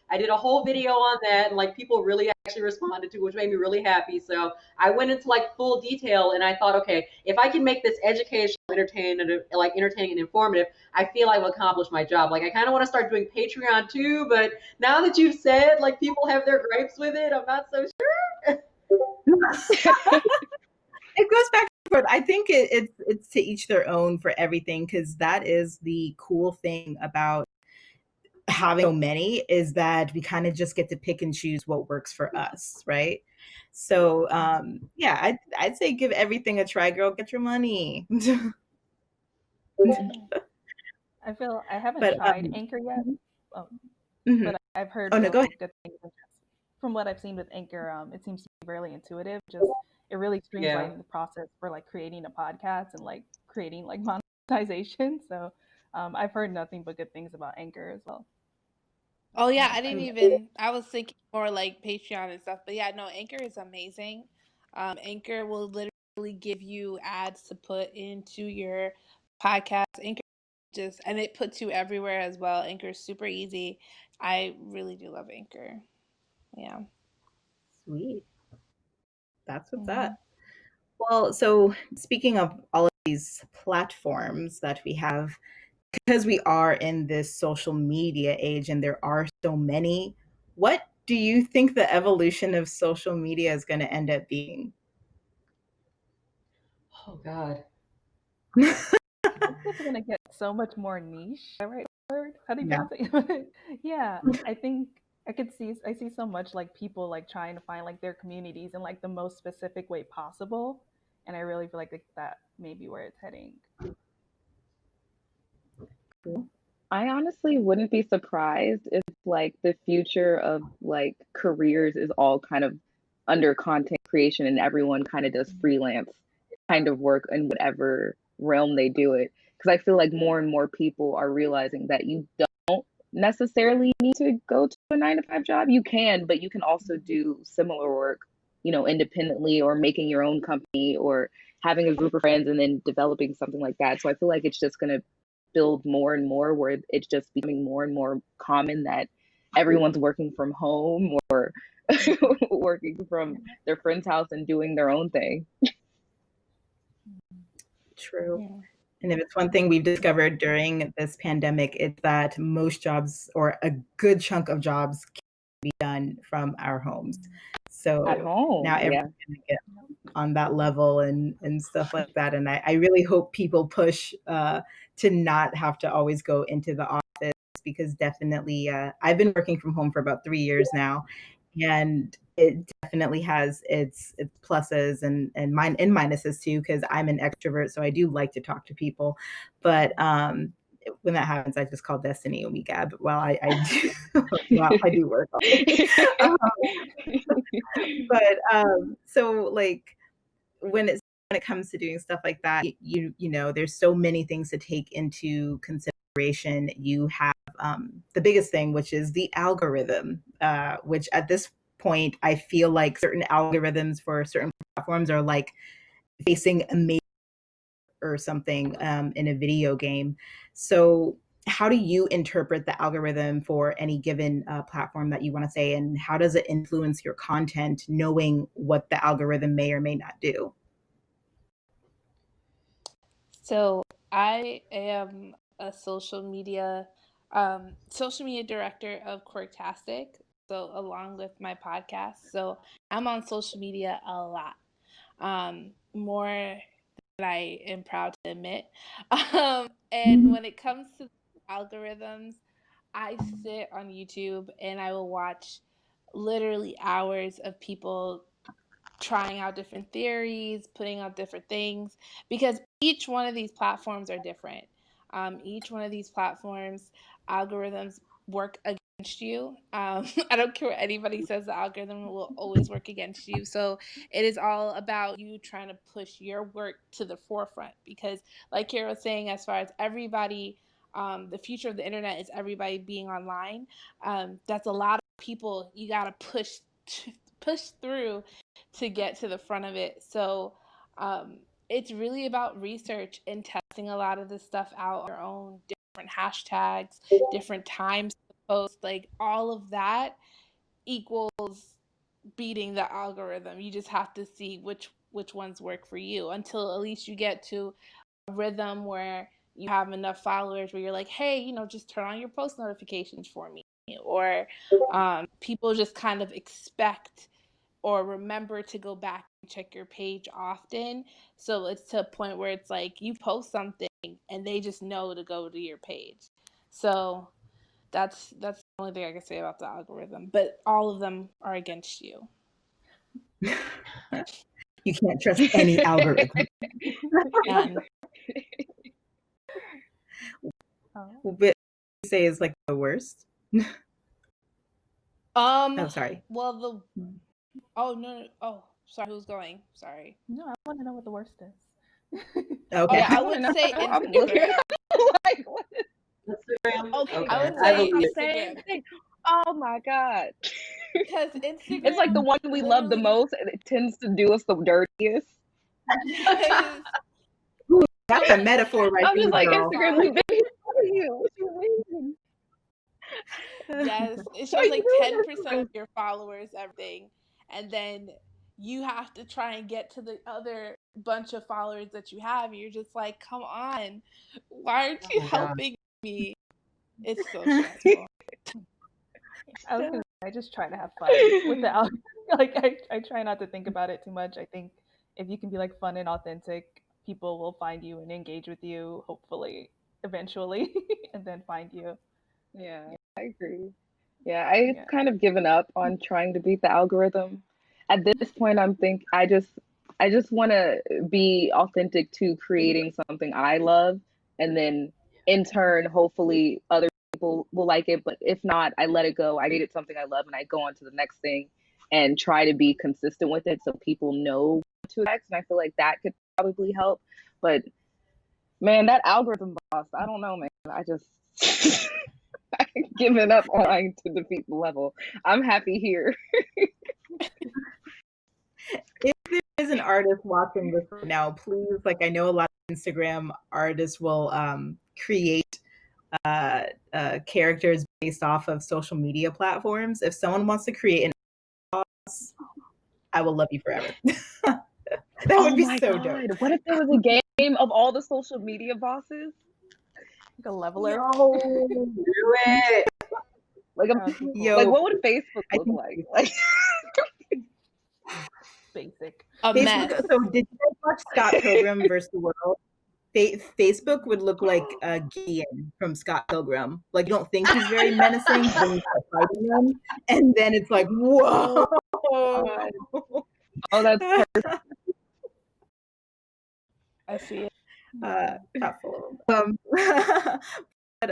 I did a whole video on that, and like people really actually responded to it, which made me really happy. So I went into like full detail, and I thought, okay, if I can make this educational, entertaining and informative, I feel I've accomplished my job. Like I kind of want to start doing Patreon too, but now that you've said like people have their gripes with it, I'm not so sure. It goes back and forth. I think it's to each their own for everything, because that is the cool thing about having so many, is that we kind of just get to pick and choose what works for us, right? So yeah, I'd say give everything a try, girl. Get your money. I feel I haven't But tried Anchor yet, mhm. but I've heard Oh no, go ahead. good things. From what I've seen with Anchor, it seems to be really intuitive. Just it really streamlines the process for like creating a podcast and like creating like monetization. So I've heard nothing but good things about Anchor as well. Oh yeah, I was thinking more like Patreon and stuff, but yeah, no, Anchor is amazing. Anchor will literally give you ads to put into your podcast. Anchor and it puts you everywhere as well. Anchor is super easy. I really do love Anchor. Yeah. Sweet. That's what's Mhm. up. Well, so speaking of all of these platforms that we have, because we are in this social media age and there are so many, what do you think the evolution of social media is going to end up being? Oh God. I think it's gonna get so much more niche. Is that right word? How do you Yeah. pronounce it? Yeah, I think I see so much like people like trying to find like their communities in like the most specific way possible, and I really feel like that may be where it's heading. Cool. I honestly wouldn't be surprised if like the future of like careers is all kind of under content creation and everyone kind of does freelance kind of work in whatever realm they do it. Because I feel like more and more people are realizing that you don't necessarily need to go to a 9 to 5 job. You can, but you can also do similar work, independently or making your own company or having a group of friends and then developing something like that. So I feel like it's just going to build more and more where it's just becoming more and more common that everyone's working from home or working from their friend's house and doing their own thing. True. Yeah. And if it's one thing we've discovered during this pandemic, it's that most jobs, or a good chunk of jobs, can be done from our homes. At So home, now yeah. everyone's going to get on that level and stuff like that. And I really hope people push to not have to always go into the office, because definitely I've been working from home for about 3 years now, and it definitely has its pluses and minuses too, because I'm an extrovert, so I do like to talk to people. But when that happens, I just call Destiny a weak ab while I do while I do work. um, but so like when it comes to doing stuff like that, there's so many things to take into consideration. You have the biggest thing, which is the algorithm, which at this point I feel like certain algorithms for certain platforms are like facing a major or something in a video game. So how do you interpret the algorithm for any given platform that you want to say, and how does it influence your content, knowing what the algorithm may or may not do? So I am a social media director of Quirktastic. So along with my podcast, so I'm on social media a lot, more than I am proud to admit. And when it comes to algorithms, I sit on YouTube and I will watch literally hours of people trying out different theories, putting out different things, because each one of these platforms are different. Each one of these platforms, algorithms work against you. I don't care what anybody says, the algorithm will always work against you. So it is all about you trying to push your work to the forefront, because like Kara was saying, as far as everybody, the future of the internet is everybody being online. That's a lot of people you got to push through to get to the front of it. So it's really about research and testing a lot of this stuff out on your own, different hashtags, different times to post, like all of that equals beating the algorithm. You just have to see which ones work for you, until at least you get to a rhythm where you have enough followers where you're like, hey, just turn on your post notifications for me, or people just kind of expect or remember to go back and check your page often. So it's to a point where it's like you post something and they just know to go to your page. So that's the only thing I can say about the algorithm. But all of them are against you. You can't trust any algorithm. None. But you say is like the worst. Sorry. Well, oh no. Oh, sorry. Who's going? Sorry. No, I want to know what the worst is. Okay. Yeah, I would say I'm looking Instagram. like, what is Instagram? Okay, Okay. I would I say was the Instagram. same thing. Oh my God. Because Instagram, It's like the one we love the literally- most, and it tends to do us the dirtiest. Yes. That's a metaphor right I'm just there, like, girl. Instagram, we've been here for you. What you mean? Yes, it Why shows like you 10% doing of your followers, everything. And then you have to try and get to the other bunch of followers that you have. You're just like, come on, why aren't you Oh my God. helping me? It's so stressful. I just try to have fun with the algorithm. Like I try not to think about it too much. I think if you can be like fun and authentic, people will find you and engage with you, hopefully, eventually, and then find you. Yeah, I agree. Yeah, I've Yeah. kind of given up on trying to beat the algorithm. At this point, I just want to be authentic to creating something I love, and then in turn, hopefully other people will like it. But if not, I let it go. I created something I love, and I go on to the next thing and try to be consistent with it so people know what to expect. And I feel like that could probably help. But man, that algorithm boss, I don't know, man. I just I've given up on trying to defeat the level. I'm happy here. If there is an artist watching this right now, please, like I know a lot of Instagram artists will create characters based off of social media platforms. If someone wants to create an boss, I will love you forever. That would be so dope. What if there was a game of all the social media bosses? Like a leveler. No, do it. Like, Yo, like what would Facebook I look think like? Like, Basic. A mess. Facebook. So did you guys watch Scott Pilgrim versus the World? Facebook would look like Gideon from Scott Pilgrim. Like you don't think he's very menacing, but then you start fighting him, and then it's like, whoa. God. Oh, that's perfect. I see it. Not full of them. But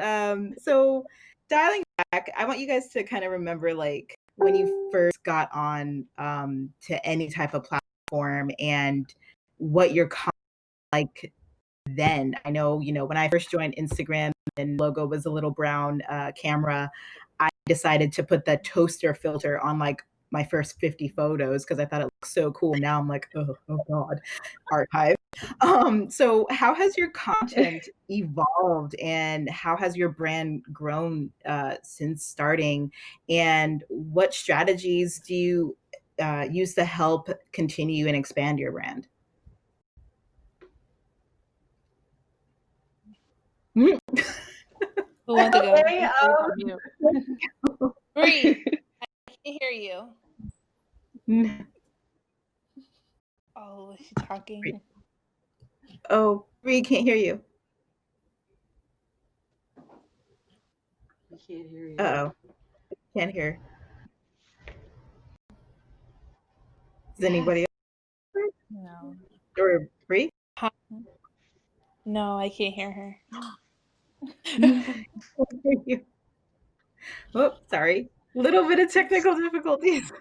so dialing back, I want you guys to kind of remember like when you first got on to any type of platform and what your like then. I know, when I first joined Instagram and logo was a little brown camera, I decided to put the toaster filter on like my first 50 photos because I thought it looked so cool. Now I'm like, oh God, archive. So how has your content evolved and how has your brand grown since starting? And what strategies do you use to help continue and expand your brand? Who wants to go? Okay, Bree, I can't hear you. Oh, is she talking? Oh, Bree, can't hear you. I can't hear you. Uh-oh. Can't hear. Does anybody Or Bree? No, I can't hear her. Oh, sorry. Little bit of technical difficulties.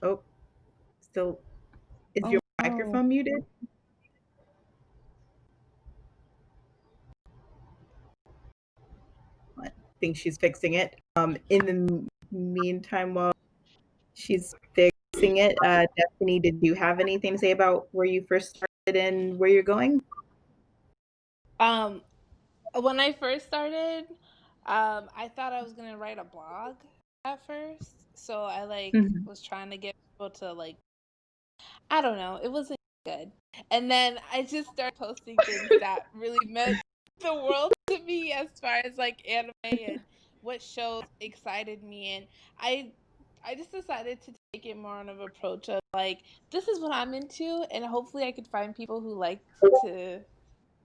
Oh, still, is your microphone muted? I think she's fixing it. In the meantime, while she's fixing it, Destiny, did you have anything to say about where you first started and where you're going? When I first started, I thought I was gonna write a blog at first. So I was trying to get people to I don't know, it wasn't good. And then I just started posting things that really meant the world to me as far as anime and what shows excited me, and I just decided to take it more on an approach of this is what I'm into, and hopefully I could find people who to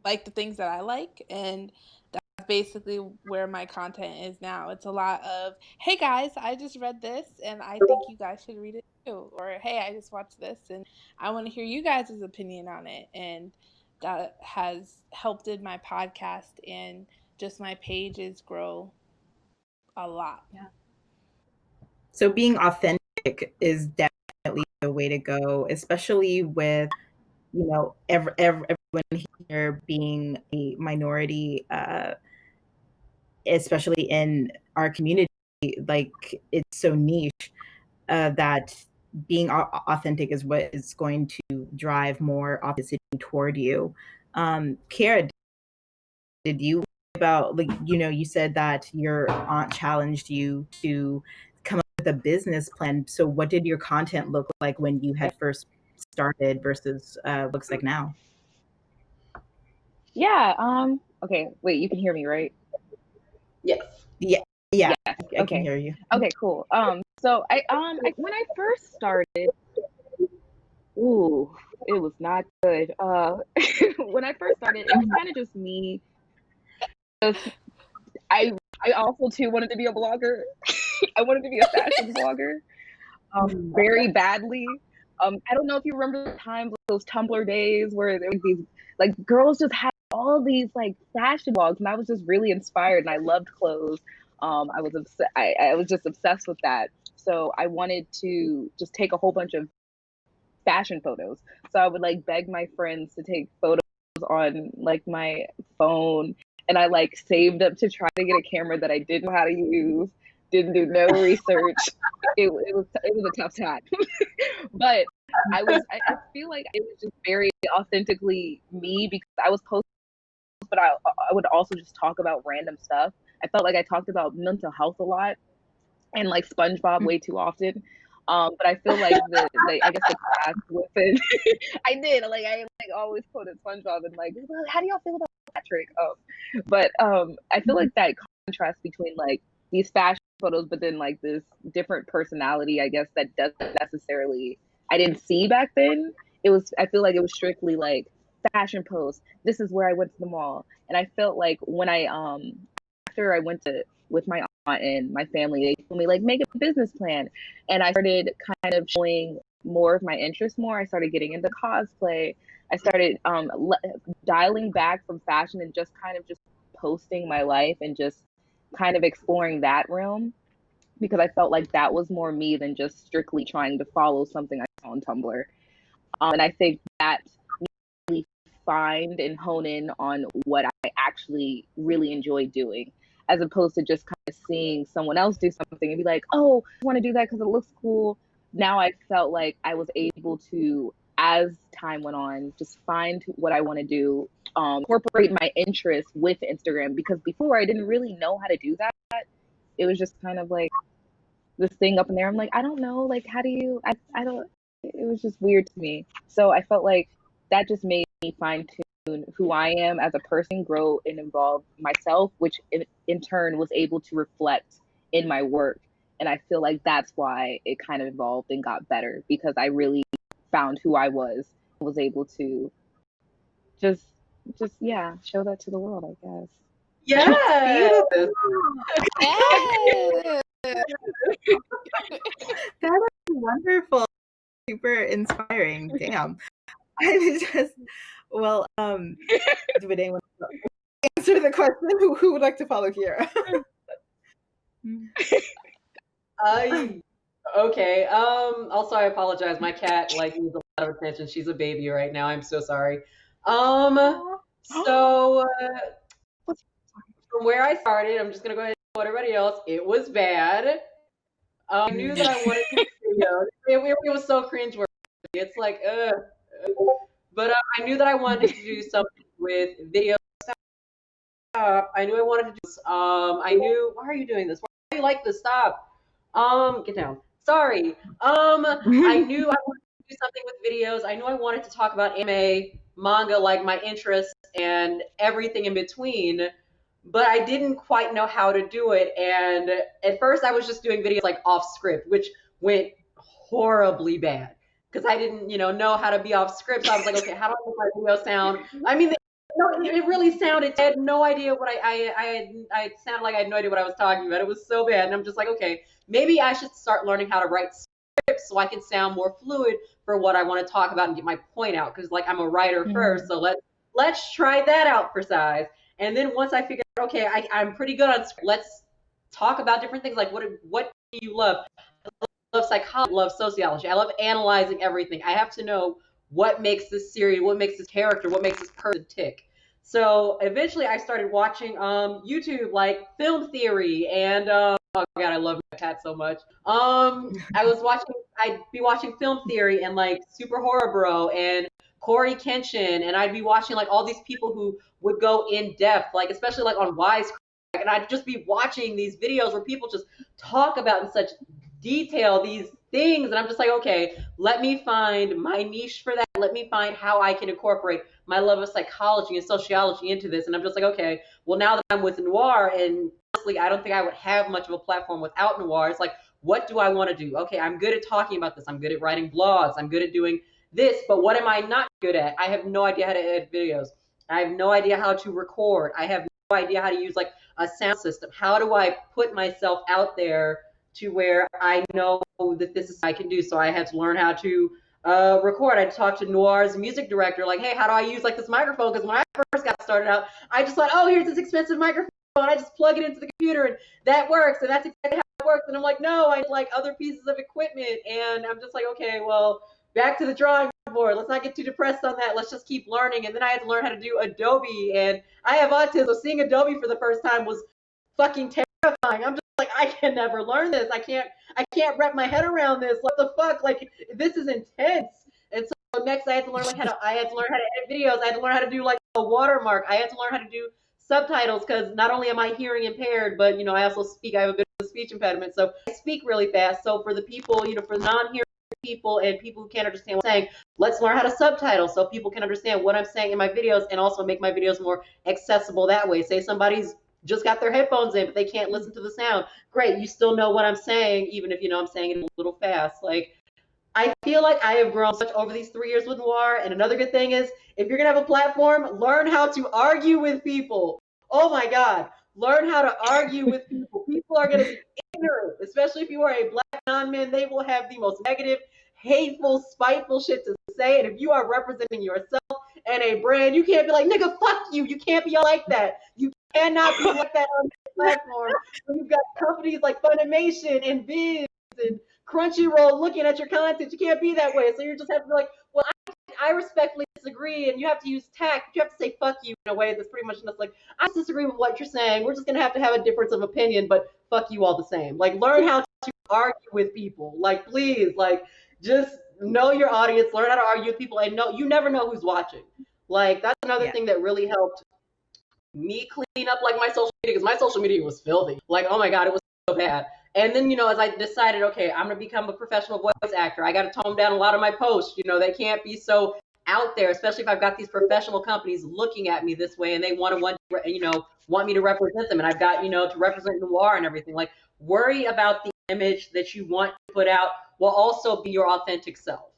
like the things that I like, and that's basically where my content is now. It's a lot of, hey guys, I just read this and I think you guys should read it too, or hey, I just watched this and I want to hear you guys' opinion on it, and that has helped in my podcast and just my pages grow a lot. Yeah. So being authentic is definitely the way to go, especially with everyone here being a minority, especially in our community. Like, it's so niche that being authentic is what is going to drive more authenticity toward you. Kara, did you about you said that your aunt challenged you to come up with a business plan. So what did your content look like when you had first started versus looks like now? Yeah. Okay. Wait. You can hear me, right? Yes. Yeah. Yes. I Okay. can hear you. Okay. Cool. So when I first started, ooh, it was not good. When I first started, it was kind of just me. Just I also too wanted to be a blogger. I wanted to be a fashion blogger, very badly. I don't know if you remember the times, those Tumblr days where there was these girls just had all these fashion blogs, and I was just really inspired, and I loved clothes. I was just obsessed with that. So I wanted to just take a whole bunch of fashion photos. So I would beg my friends to take photos on my phone, and I saved up to try to get a camera that I didn't know how to use, didn't do no research. It was a tough time. But I feel like it was just very authentically me, because I was posting, but I would also just talk about random stuff. I felt like I talked about mental health a lot and SpongeBob way too often. But I feel like I guess the class within I did I always quoted SpongeBob and well, how do y'all feel about Patrick? But I feel like that contrast between these fashion photos, but then this different personality, I guess, that doesn't necessarily I didn't see back then. I feel like it was strictly fashion posts. This is where I went to the mall, and I felt like when I after I went to with my aunt and my family, they told me make a business plan, and I started kind of showing more of my interest more. I started getting into cosplay. I started dialing back from fashion and just kind of just posting my life and just kind of exploring that realm, because I felt like that was more me than just strictly trying to follow something I saw on Tumblr. And I think that really find and hone in on what I actually really enjoy doing, as opposed to just kind of seeing someone else do something and be like, oh, I want to do that because it looks cool. Now I felt like I was able to, as time went on, just find what I want to do, incorporate my interests with Instagram, because before I didn't really know how to do that. It was just kind of this thing up in there. I'm I don't know, how do you, I don't, it was just weird to me. So I felt like that just made me fine tune who I am as a person, grow and evolve myself, which in turn was able to reflect in my work. And I feel like that's why it kind of evolved and got better, because I really found who I was able to just yeah, show that to the world, I guess. Yes. Yes. That is wonderful. Super inspiring. Damn. I just, well, would anyone answer the question? Who would like to follow here? Okay. Also, I apologize. My cat needs a lot of attention. She's a baby right now. I'm so sorry. So from where I started, I'm just gonna go ahead and tell everybody else. It was bad. I knew that I wanted to do videos. It was so cringeworthy. It's like, but I knew that I wanted to do something with video. I knew I wanted to do this. I knew. Why are you doing this? Why do you like this? Stop. Get down. Sorry. I knew I wanted to do something with videos. I knew I wanted to talk about anime, manga, like my interests and everything in between. But I didn't quite know how to do it. And at first, I was just doing videos like off script, which went horribly bad because I didn't, know how to be off script. So I was like, okay, how do I make my video sound? I mean, no, it really sounded. I had no idea what I sounded like I had no idea what I was talking about. It was so bad, and I'm just like, okay, maybe I should start learning how to write scripts so I can sound more fluid for what I want to talk about and get my point out. Because like I'm a writer first, so let's try that out for size. And then once I figured out, okay, I'm pretty good on script. Let's talk about different things like what do you love? I love psychology, I love sociology, I love analyzing everything. I have to know what makes this series, what makes this character, what makes this person tick. So eventually I started watching YouTube like film theory and oh god, I love my cat so much. I'd be watching film theory and like Super Horror Bro and Corey Kenshin, and I'd be watching like all these people who would go in depth, like especially like on Wisecrack, and I'd just be watching these videos where people just talk about in such detail these things, and I'm just like, okay, let me find my niche for that. Let me find how I can incorporate my love of psychology and sociology into this. And I'm just like, okay, well, now that I'm with noir, and honestly, I don't think I would have much of a platform without noir. It's like, what do I want to do? Okay, I'm good at talking about this. I'm good at writing blogs. I'm good at doing this, but what am I not good at? I have no idea how to edit videos. I have no idea how to record. I have no idea how to use like a sound system. How do I put myself out there to where I know that this is what I can do? So I had to learn how to record. I talked to Noir's music director, like, hey, how do I use like this microphone? Because when I first got started out, I just thought, oh, here's this expensive microphone. I just plug it into the computer and that works. And that's exactly how it works. And I'm like, no, I need like other pieces of equipment. And I'm just like, okay, well, back to the drawing board. Let's not get too depressed on that. Let's just keep learning. And then I had to learn how to do Adobe. And I have autism, so seeing Adobe for the first time was fucking terrifying. I'm just like, I can never learn this. I can't wrap my head around this. What the fuck? Like, this is intense. And so next I had to learn how to edit videos. I had to learn how to do like a watermark. I had to learn how to do subtitles because not only am I hearing impaired, but I also speak. I have a bit of a speech impediment, so I speak really fast. So for the people, for the non-hearing people and people who can't understand what I'm saying, let's learn how to subtitle so people can understand what I'm saying in my videos and also make my videos more accessible that way. Say somebody's just got their headphones in, but they can't listen to the sound. Great, you still know what I'm saying, even if I'm saying it a little fast. Like, I feel like I have grown so much over these 3 years with noir. And another good thing is, if you're gonna have a platform, learn how to argue with people. Oh my God, learn how to argue with people. People are gonna be ignorant, especially if you are a black non-man. They will have the most negative, hateful, spiteful shit to say. And if you are representing yourself and a brand, you can't be like, nigga, fuck you. You can't be like that. You cannot be like that on this platform. You've got companies like Funimation and Viz and Crunchyroll looking at your content. You can't be that way. So you just have to be like, well, I respectfully disagree, and you have to use tact. You have to say fuck you in a way that's pretty much just like, I disagree with what you're saying. We're just gonna have to have a difference of opinion, but fuck you all the same. Like, learn how to argue with people. Like, please, like, just know your audience, learn how to argue with people, and you never know who's watching. Like, that's another thing that really helped me clean up like my social media, because my social media was filthy. Like, oh my God, it was so bad. And then, as I decided, okay, I'm going to become a professional voice actor, I got to tone down a lot of my posts. They can't be so out there, especially if I've got these professional companies looking at me this way and they want me to represent them. And I've got, to represent noir and everything. Like, worry about the image that you want to put out while also be your authentic self.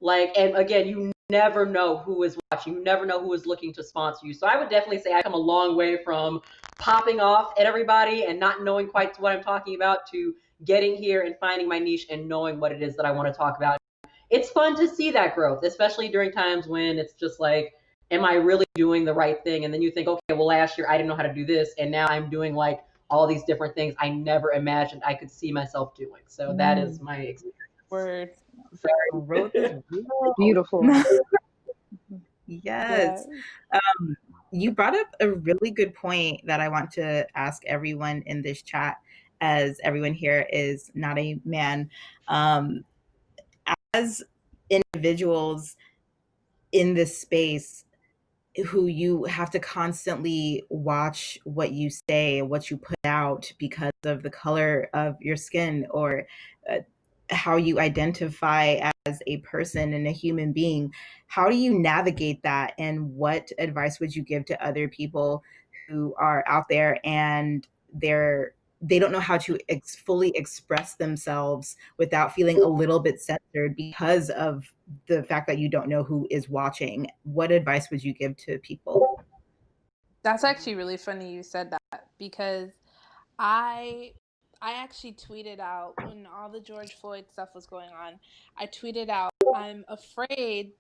Like, and again, you never know who is watching. You never know who is looking to sponsor you. So I would definitely say I've come a long way from popping off at everybody and not knowing quite what I'm talking about to getting here and finding my niche and knowing what it is that I want to talk about. It's fun to see that growth, especially during times when it's just like, am I really doing the right thing? And then you think, okay, well, last year I didn't know how to do this, and now I'm doing like all these different things I never imagined I could see myself doing. So that is my experience. Word. Growth is real. Beautiful. Yes. You brought up a really good point that I want to ask everyone in this chat, as everyone here is not a man. As individuals in this space, who you have to constantly watch what you say, what you put out because of the color of your skin, or how you identify as a person and a human being. How do you navigate that? And what advice would you give to other people who are out there and they don't know how to fully express themselves without feeling a little bit censored because of the fact that you don't know who is watching? What advice would you give to people? That's actually really funny you said that, because I actually tweeted out when all the George Floyd stuff was going on. I tweeted out, I'm afraid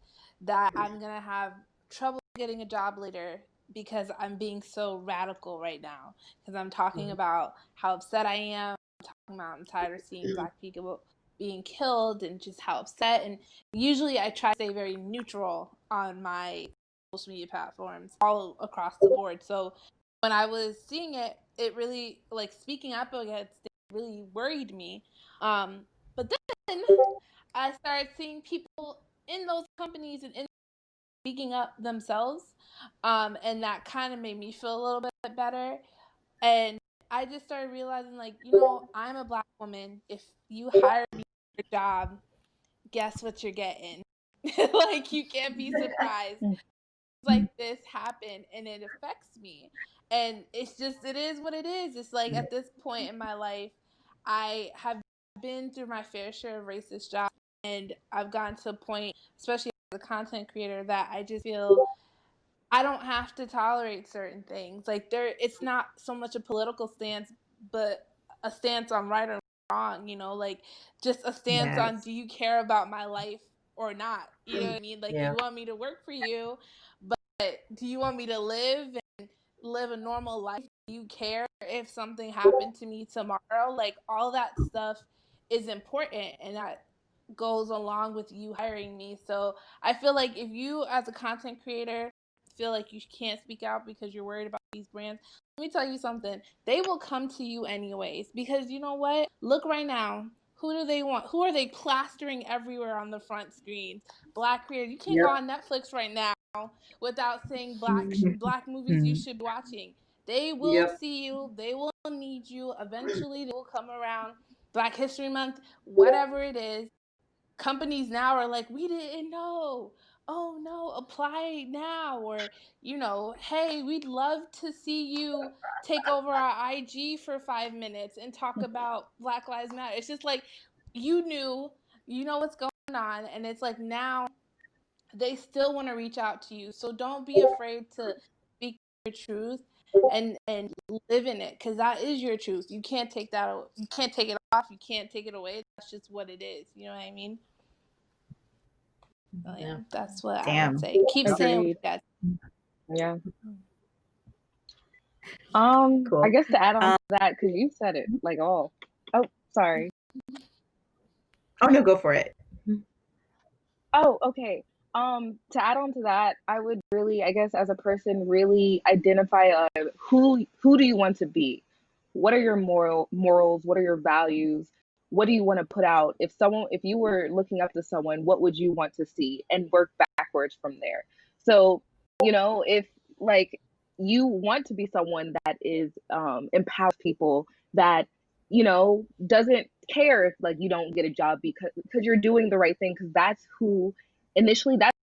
that I'm going to have trouble getting a job later because I'm being so radical right now. Because I'm talking about how upset I am. I'm talking about I'm tired of seeing Black people being killed and just how upset. And usually I try to stay very neutral on my social media platforms all across the board. So when I was seeing it, it really, like, speaking up against it really worried me. But then I started seeing people in those companies and speaking up themselves, and that kind of made me feel a little bit better. And I just started realizing, like, I'm a Black woman. If you hire me for your job, guess what you're getting? Like, you can't be surprised like this happen, and it affects me. And it is what it is. It's like, at this point in my life, I have been through my fair share of racist jobs, and I've gotten to a point, especially as a content creator, that I just feel I don't have to tolerate certain things. Like, it's not so much a political stance, but a stance on right or wrong, like, just a stance on, Yes. do you care about my life or not? You know what I mean? Like, Yeah. you want me to work for you, but do you want me to live a normal life? Do you care if something happened to me tomorrow? Like, all that stuff is important, and that goes along with you hiring me. So I feel like if you, as a content creator, feel like you can't speak out because you're worried about these brands, let me tell you something. They will come to you anyways, because you know what? Look right now. Who do they want? Who are they plastering everywhere on the front screen? Black creators. You can't go on Netflix right now without saying black movies you should be watching. They will see you. They will need you. Eventually, they will come around. Black History Month, whatever it is. Companies now are like, we didn't know. Oh no, apply now. Or, hey, we'd love to see you take over our IG for 5 minutes and talk about Black Lives Matter. It's just like, you know what's going on. And it's like, now they still want to reach out to you. So don't be afraid to speak your truth and live in it, because that is your truth. You can't take that. You can't take it off. You can't take it away. That's just what it is. You know what I mean? So, yeah, that's what I would say. Keep saying what you guys. Yeah. Cool. I guess to add on to that, because you said it like all. Oh, sorry. Oh no, go for it. Oh, okay. To add on to that, I would really, I guess, as a person, really identify who do you want to be? What are your morals? What are your values? What do you want to put out? If you were looking up to someone, what would you want to see? And work backwards from there. So, if like you want to be someone that is empowers people, that doesn't care if like you don't get a job because you're doing the right thing, because that's who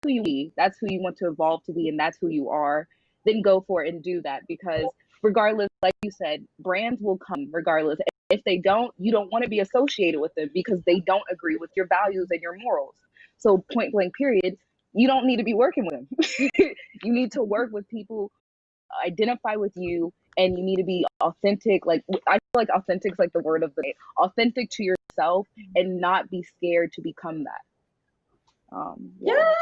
you be, that's who you want to evolve to be, and that's who you are, then go for it and do that. Because regardless, like you said, brands will come regardless. If they don't, you don't want to be associated with them because they don't agree with your values and your morals. So point blank period, you don't need to be working with them. You need to work with people identify with you, and you need to be authentic. Like, I feel like authentic is like the word of the day. Authentic to yourself and not be scared to become that. Yeah.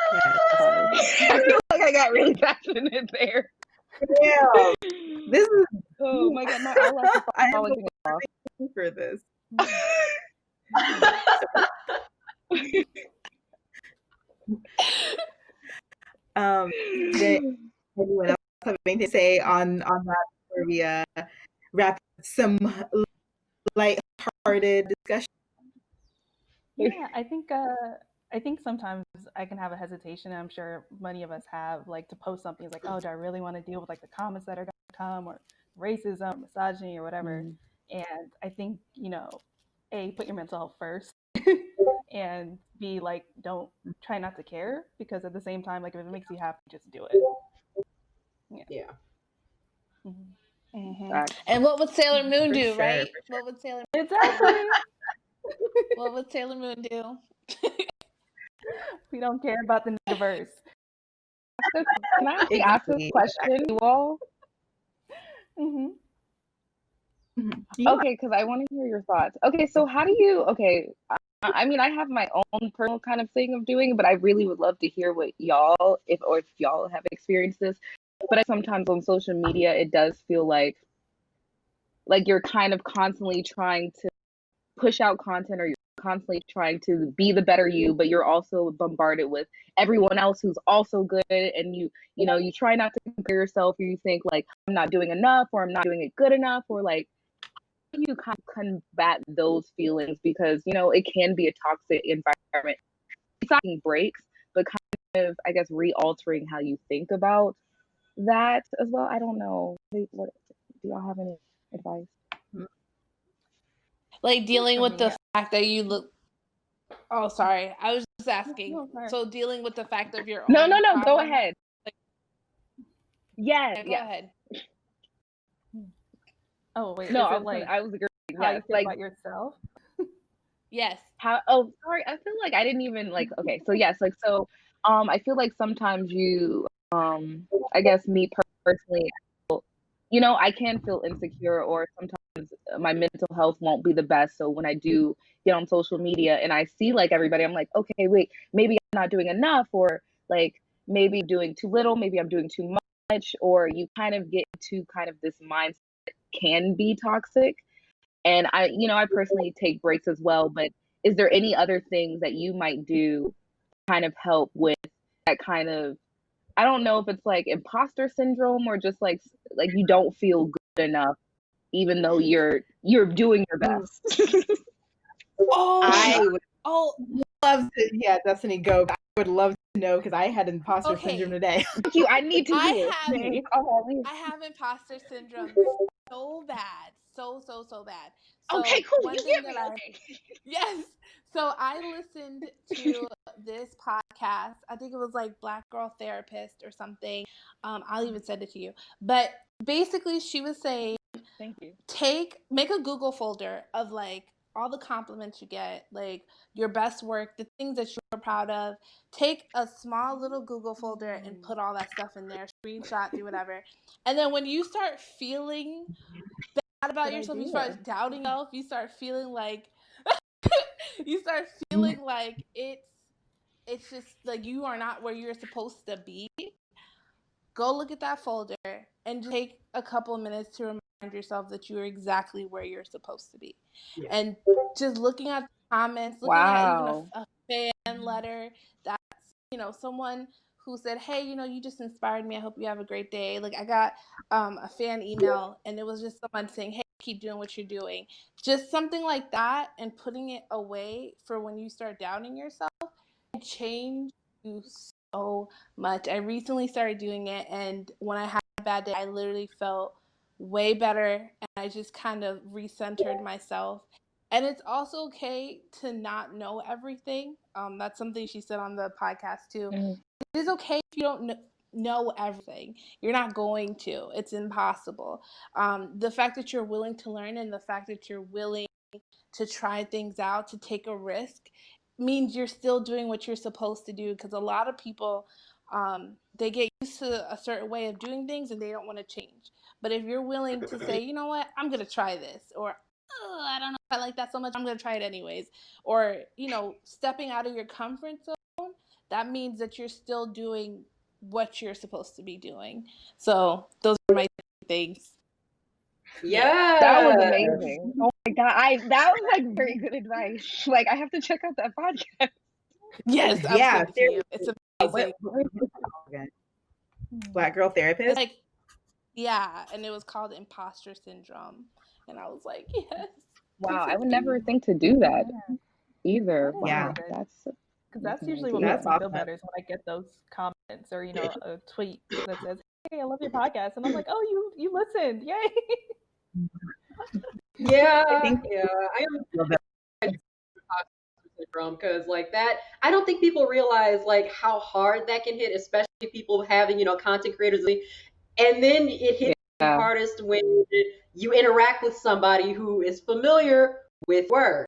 Sorry. I feel like I got really passionate there. Yeah. This is Oh my god, my eyelash is I have falling off. for this. Did anyone else have anything to say on that before we wrap up some light-hearted discussion? Yeah, I think sometimes I can have a hesitation, and I'm sure many of us have, like, to post something. It's like, oh, do I really want to deal with like the comments that are going to come, or racism, misogyny, or whatever? And I think, A, put your mental health first, and B, like, don't try not to care, because at the same time, like, if it makes you happy, just do it. Yeah. And what would Sailor Moon For do, sure, right? for sure. What would Sailor Exactly. What would Sailor Moon do? We don't care about the universe. Can I actually ask this question, you all? Yeah. Okay, because I want to hear your thoughts. Okay, so how do you? Okay, I mean, I have my own personal kind of thing of doing it, but I really would love to hear what y'all, if y'all have experienced this. But sometimes on social media, it does feel like you're kind of constantly trying to push out content, or you're constantly trying to be the better you, but you're also bombarded with everyone else who's also good, and you try not to compare yourself, or you think like, I'm not doing enough, or I'm not doing it good enough, or like, how do you kind of combat those feelings? Because it can be a toxic environment. It's not taking breaks, but kind of, I guess, re-altering how you think about that as well. I don't know. What do y'all have any advice? Like, dealing with the fact that you look. Oh, sorry. I was just asking. No, sorry. So dealing with the fact of your No, own. go ahead. Yes. Go ahead. Oh wait, No, is it like I was agreeing. how Yes, you feel about yourself? Yes. How? Oh, sorry. I feel like I didn't even like. Okay, so yes, I feel like sometimes you, I guess me personally, I can feel insecure, or sometimes my mental health won't be the best. So when I do get on social media and I see like everybody, I'm like, okay, wait, maybe I'm not doing enough, or like maybe I'm doing too little, maybe I'm doing too much, or you kind of get into kind of this mindset that can be toxic. And I personally take breaks as well, but is there any other things that you might do to kind of help with that kind of, I don't know if it's like imposter syndrome, or just like you don't feel good enough even though you're doing your best? I would love to, Destiny, go. I would love to know, because I had imposter syndrome today. Thank you. I need to hear. I have imposter syndrome so bad. So bad. Okay, cool. One You thing get me. that Okay. Yes. So I listened to this podcast. I think it was like Black Girl Therapist or something. I'll even send it to you. But basically, she was saying, thank you. Make a Google folder of like all the compliments you get, like your best work, the things that you're proud of. Take a small little Google folder and put all that stuff in there, screenshot, do whatever. And then when you start feeling bad about yourself, you start doubting yourself, you start feeling like it's just like you are not where you're supposed to be. Go look at that folder and just take a couple of minutes to remind yourself that you're exactly where you're supposed to be. Yeah. And just looking at the comments, looking at even a fan letter that's, someone who said, hey, you just inspired me. I hope you have a great day. Like, I got a fan email, and it was just someone saying, hey, keep doing what you're doing. Just something like that, and putting it away for when you start doubting yourself, it changed you so much. I recently started doing it, and when I had a bad day, I literally felt way better, and I just kind of recentered myself. And it's also okay to not know everything. That's something she said on the podcast too. It is okay if you don't know everything. You're not going to. It's impossible. The fact that you're willing to learn, and the fact that you're willing to try things out, to take a risk, means you're still doing what you're supposed to do. Because a lot of people they get used to a certain way of doing things and they don't want to change. But if you're willing to say, you know what, I'm going to try this, or oh, I don't know if I like that so much, I'm going to try it anyways, or, stepping out of your comfort zone, that means that you're still doing what you're supposed to be doing. So those are my things. Yeah. That was amazing. Oh my god, that was like very good advice. Like I have to check out that podcast. Yes, I'm Yeah, sending it to you. It's amazing. what is it called again? Black Girl Therapist? Like, yeah, and it was called Imposter Syndrome. And I was like, yes. Wow, I would never think to do that either. Wow, Yeah. Because that's usually what That's makes me feel awesome. better is when I get those comments or a tweet that says, "Hey, I love your podcast," and I'm like, "Oh, you listened, yay!" Yeah, I think I am syndrome because like that, I don't think people realize like how hard that can hit, especially people having content creators, and then it hits the hardest when you interact with somebody who is familiar with work.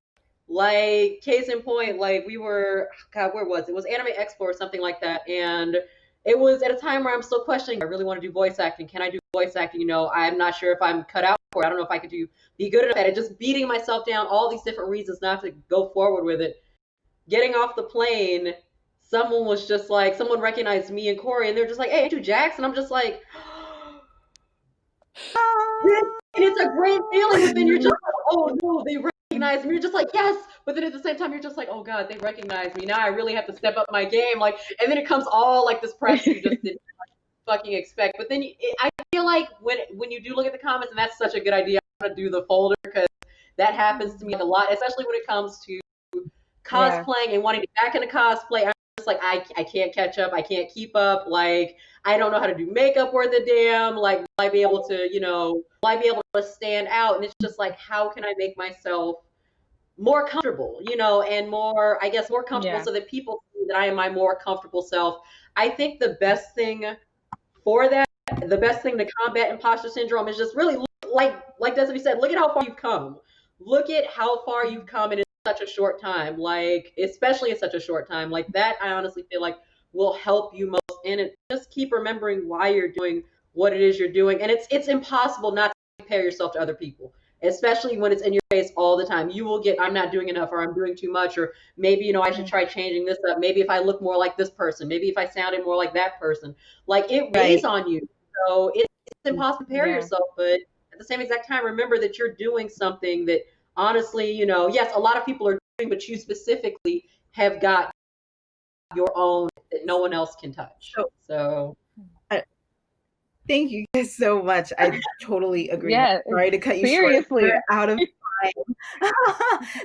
Like case in point, like we were, God, where was it? It was Anime Expo or something like that, and it was at a time where I'm still questioning. I really want to do voice acting. Can I do voice acting? I'm not sure if I'm cut out for it. I don't know if I could be good enough at it. Just beating myself down, all these different reasons not to go forward with it. Getting off the plane, someone recognized me and Corey, and they're just like, "Hey, ain't you Jax?" And I'm just like, and it's a great feeling, but then you're just like, "Oh no, they recognize me." You're just like, "Yes," but then at the same time, you're just like, "Oh God, they recognize me. Now I really have to step up my game." Like, and then it comes all like this pressure you just didn't fucking expect. But then I feel like when you do look at the comments, and that's such a good idea, I'm gonna do the folder because that happens to me a lot, especially when it comes to cosplaying and wanting to get back into cosplay. I'm just like, I can't catch up. I can't keep up. Like, I don't know how to do makeup worth a damn. Like, will I be able to stand out? And it's just like, how can I make myself more comfortable, and more comfortable so that people see that I am my more comfortable self. I think the best thing to combat imposter syndrome is just really like Desiree said, look at how far you've come. Look at how far you've come in such a short time, like especially in such a short time. Like that, I honestly feel like will help you most. And just keep remembering why you're doing what it is you're doing. And it's impossible not to compare yourself to other people, especially when it's in your face all the time. You will get, I'm not doing enough, or I'm doing too much, or maybe, I should try changing this up. Maybe if I look more like this person, maybe if I sounded more like that person, like it weighs on you. So it's impossible to compare yourself, but at the same exact time, remember that you're doing something that honestly, yes, a lot of people are doing, but you specifically have got your own that no one else can touch. So thank you guys so much. I totally agree. Yeah, sorry to cut you short. We're out of time.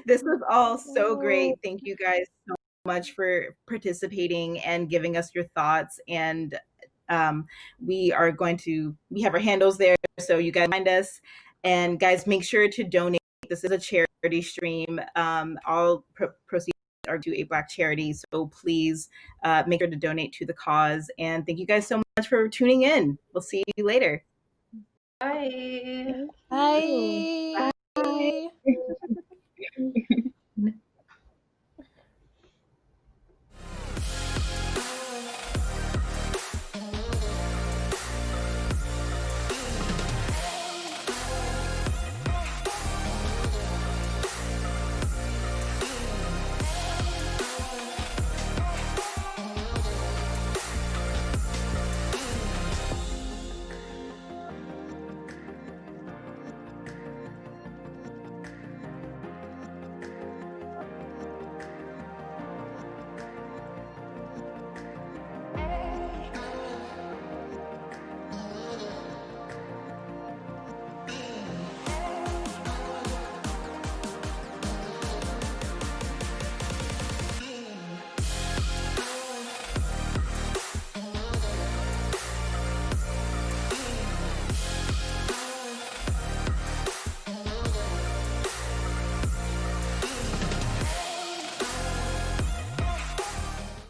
This was all so great. Thank you guys so much for participating and giving us your thoughts. And we have our handles there, so you guys find us. And guys, make sure to donate. This is a charity stream. All proceeds are to a Black charity, so please make sure to donate to the cause. And thank you guys so much for tuning in. We'll see you later. Bye. Bye. Bye.